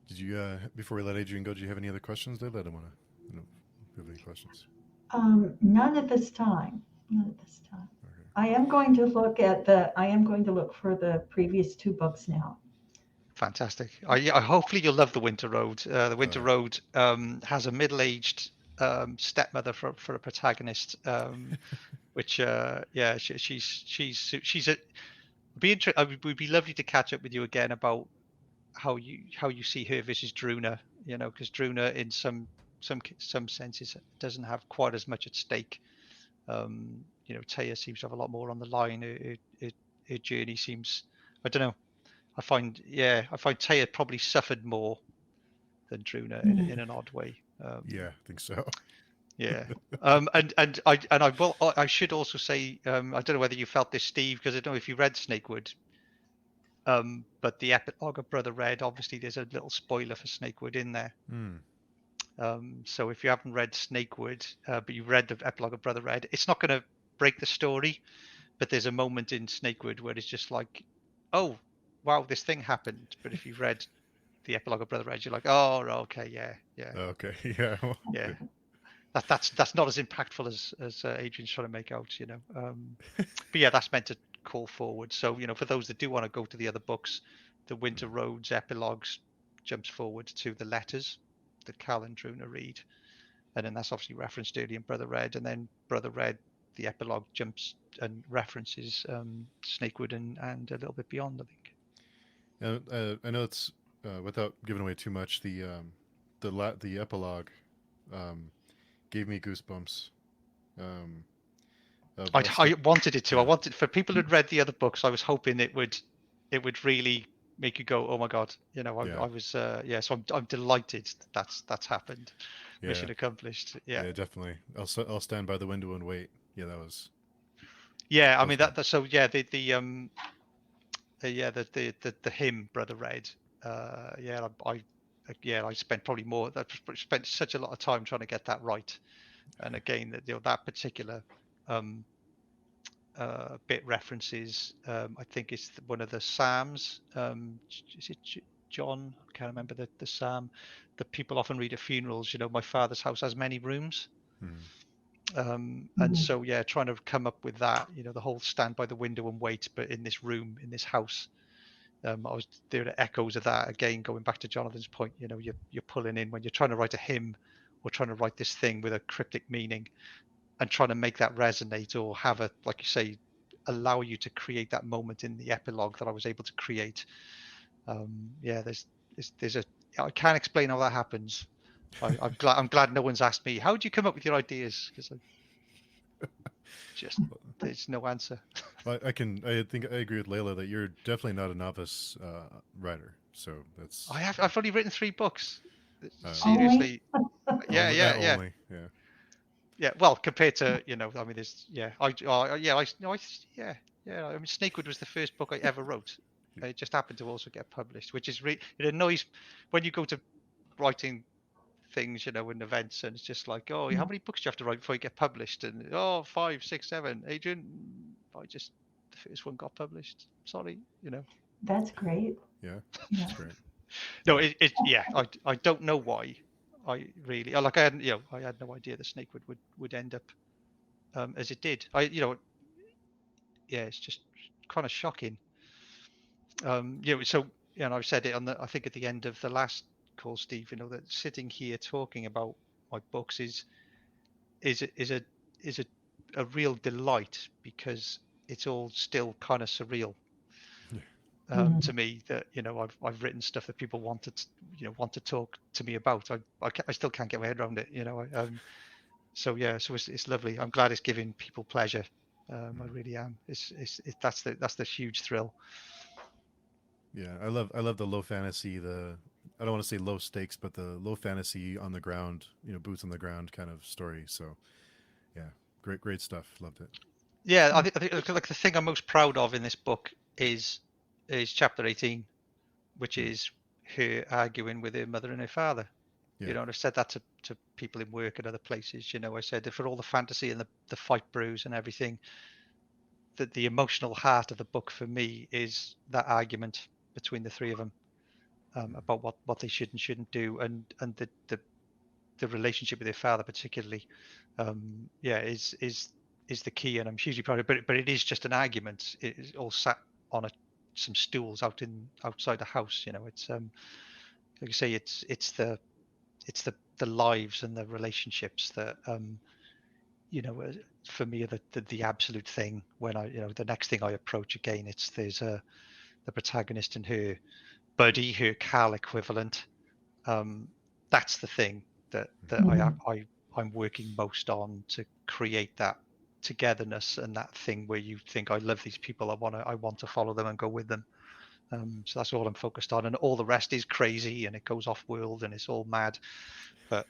Did you before we let Adrian go, do you have any other questions, Layla? I don't want to have any questions. None at this time. Okay. I am going to look for the previous two books now. Fantastic. Hopefully you'll love The Winter Road. The Winter Road has a middle-aged stepmother for a protagonist, which she's a. It would be lovely to catch up with you again about how you see her versus Druna. Because Druna, in some senses, doesn't have quite as much at stake. Taya seems to have a lot more on the line. Her journey seems, I don't know. I find Taya probably suffered more than Druna in an odd way. Yeah, I think so. Yeah. I should also say, I don't know whether you felt this, Steve, because I don't know if you read Snakewood. But the epilogue of Brother Red, obviously there's a little spoiler for Snakewood in there. So if you haven't read Snakewood, but you've read the epilogue of Brother Red, it's not going to break the story, but there's a moment in Snakewood where it's just like, oh, wow, this thing happened. But if you've read the epilogue of Brother Red, you're like, oh, okay, yeah. Okay, yeah. Yeah. That's not as impactful as Adrian's trying to make out, but yeah, that's meant to call forward. So for those that do want to go to the other books, the Winter Roads epilogues jumps forward to the letters that Cal and Druna read, and then that's obviously referenced early in Brother Red, and then Brother Red, the epilogue jumps and references Snakewood and a little bit beyond, I think. I know it's without giving away too much. The epilogue gave me goosebumps. I wanted it to. Yeah. I wanted for people who'd read the other books. I was hoping it would really make you go, "Oh my god!" Yeah. I was So I'm delighted that's happened. Yeah. Mission accomplished. Yeah. Yeah, definitely. I'll stand by the window and wait. Yeah, that was. Yeah, I That mean was that. So yeah, the hymn, Brother Red. I spent probably more. I spent such a lot of time trying to get that right, and again, that particular bit references. I think it's one of the Psalms. Is it John? I can't remember the Psalm that people often read at funerals. My father's house has many rooms. And so yeah, trying to come up with that. The whole stand by the window and wait, but in this room, in this house. I was there are echoes of that again, going back to Jonathan's point. You're pulling in when you're trying to write a hymn or trying to write this thing with a cryptic meaning, and trying to make that resonate or have a, like you say, allow you to create that moment in the epilogue that I was able to create. There's a I can't explain how that happens. I'm glad no one's asked me, how do you come up with your ideas? Because there's no answer. Well, I think I agree with Layla that you're definitely not a novice writer. So that's. I've only written 3 books. Seriously? Yeah. Only, yeah. Yeah, well, compared to I mean, there's I mean, Snakewood was the first book I ever wrote. It just happened to also get published, which is it annoys when you go to writing things, in events, and it's just like, oh, how many books do you have to write before you get published? And 5, 6, 7. Adrian, the first one got published. Sorry, That's great. Yeah, Yeah. that's great. No, I don't know why. I really I had no idea that Snakewood would end up as it did. It's just kind of shocking. So I've said it I think at the end of the last call, Steve. That sitting here talking about my books is a real delight, because it's all still kind of surreal. To me, that I've written stuff that people want to talk to me about. I still can't get my head around it. So it's lovely. I'm glad it's giving people pleasure. I really am. That's the huge thrill. Yeah, I love the low fantasy. I don't want to say low stakes, but the low fantasy on the ground, boots on the ground kind of story. So, yeah, great stuff. Loved it. Yeah, I think like the thing I'm most proud of in this book is chapter 18, which is her arguing with her mother and her father. Yeah. And I've said that to people in work and other places. I said that for all the fantasy and the fight brews and everything, that the emotional heart of the book for me is that argument between the 3 of them about what they should and shouldn't do, and the relationship with their father particularly, is the key, and I'm hugely proud of it. But it is just an argument. It is all sat on some stools outside the house. It's like I say, it's the lives and the relationships that for me are the absolute thing. When the next thing I approach again, there's the protagonist and her buddy, her Cal equivalent. That's the thing that I'm working most on, to create that togetherness and that thing where you think, I love these people, I want to follow them and go with them. So that's all I'm focused on, and all the rest is crazy and it goes off world and it's all mad. But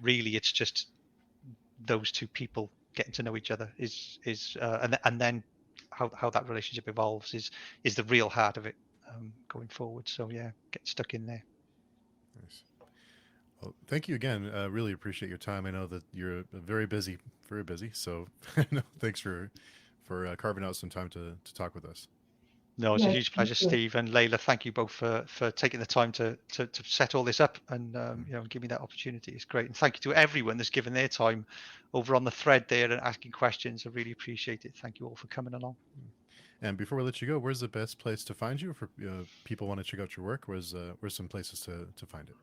really, it's just those 2 people getting to know each other and then how that relationship evolves is the real heart of it going forward. So yeah, get stuck in there. Nice. Well, thank you again. Really appreciate your time. I know that you're very busy. So thanks for for carving out some time to talk with us. No, it's a Yeah, huge pleasure, thank you. Steve and Layla. Thank you both for taking the time to set all this up and give me that opportunity. It's great, and thank you to everyone that's given their time over on the thread there and asking questions. I really appreciate it. Thank you all for coming along. And before we let you go, where's the best place to find you for people want to check out your work? Where's some places to find it?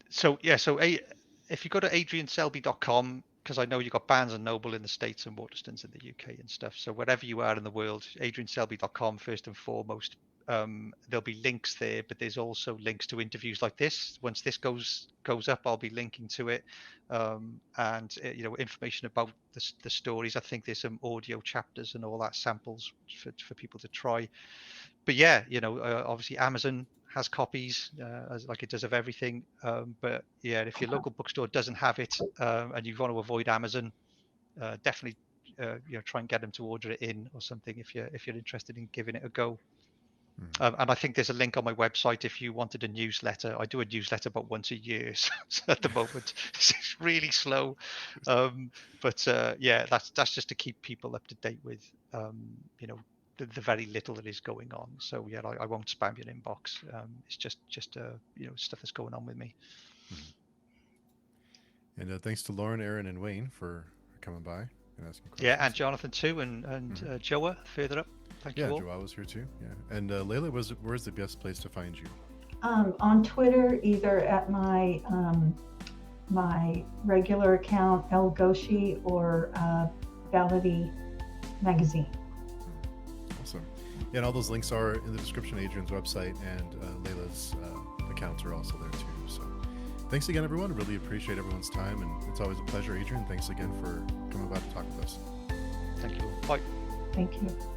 So if you go to adrianselby.com, because I know you've got Barnes and Noble in the States and Waterstones in the UK and stuff. So wherever you are in the world, adrianselby.com first and foremost. There'll be links there, but there's also links to interviews like this. Once this goes up, I'll be linking to it, and information about the stories. I think there's some audio chapters and all that samples for people to try. But yeah, obviously Amazon has copies, like it does of everything. But yeah, if your local bookstore doesn't have it, and you want to avoid Amazon, definitely try and get them to order it in or something if you're interested in giving it a go. And I think there's a link on my website if you wanted a newsletter. I do a newsletter about once a year, so at the moment it's really slow. But yeah, that's just to keep people up to date with the very little that is going on. So yeah, I won't spam your inbox. It's just stuff that's going on with me. And thanks to Lauren, Aaron, and Wayne for coming by and asking questions. Yeah, and Jonathan too, and Joa further up. Thank you all. Joa was here too. Yeah, and Layla, where's the best place to find you? On Twitter, either at my my regular account, Layla Goushey, or Validity Magazine. Awesome. Yeah, and all those links are in the description. Adrian's website and Layla's accounts are also there too. So thanks again, everyone. Really appreciate everyone's time, and it's always a pleasure. Adrian, thanks again for coming by to talk with us. Thank you. Bye. Thank you.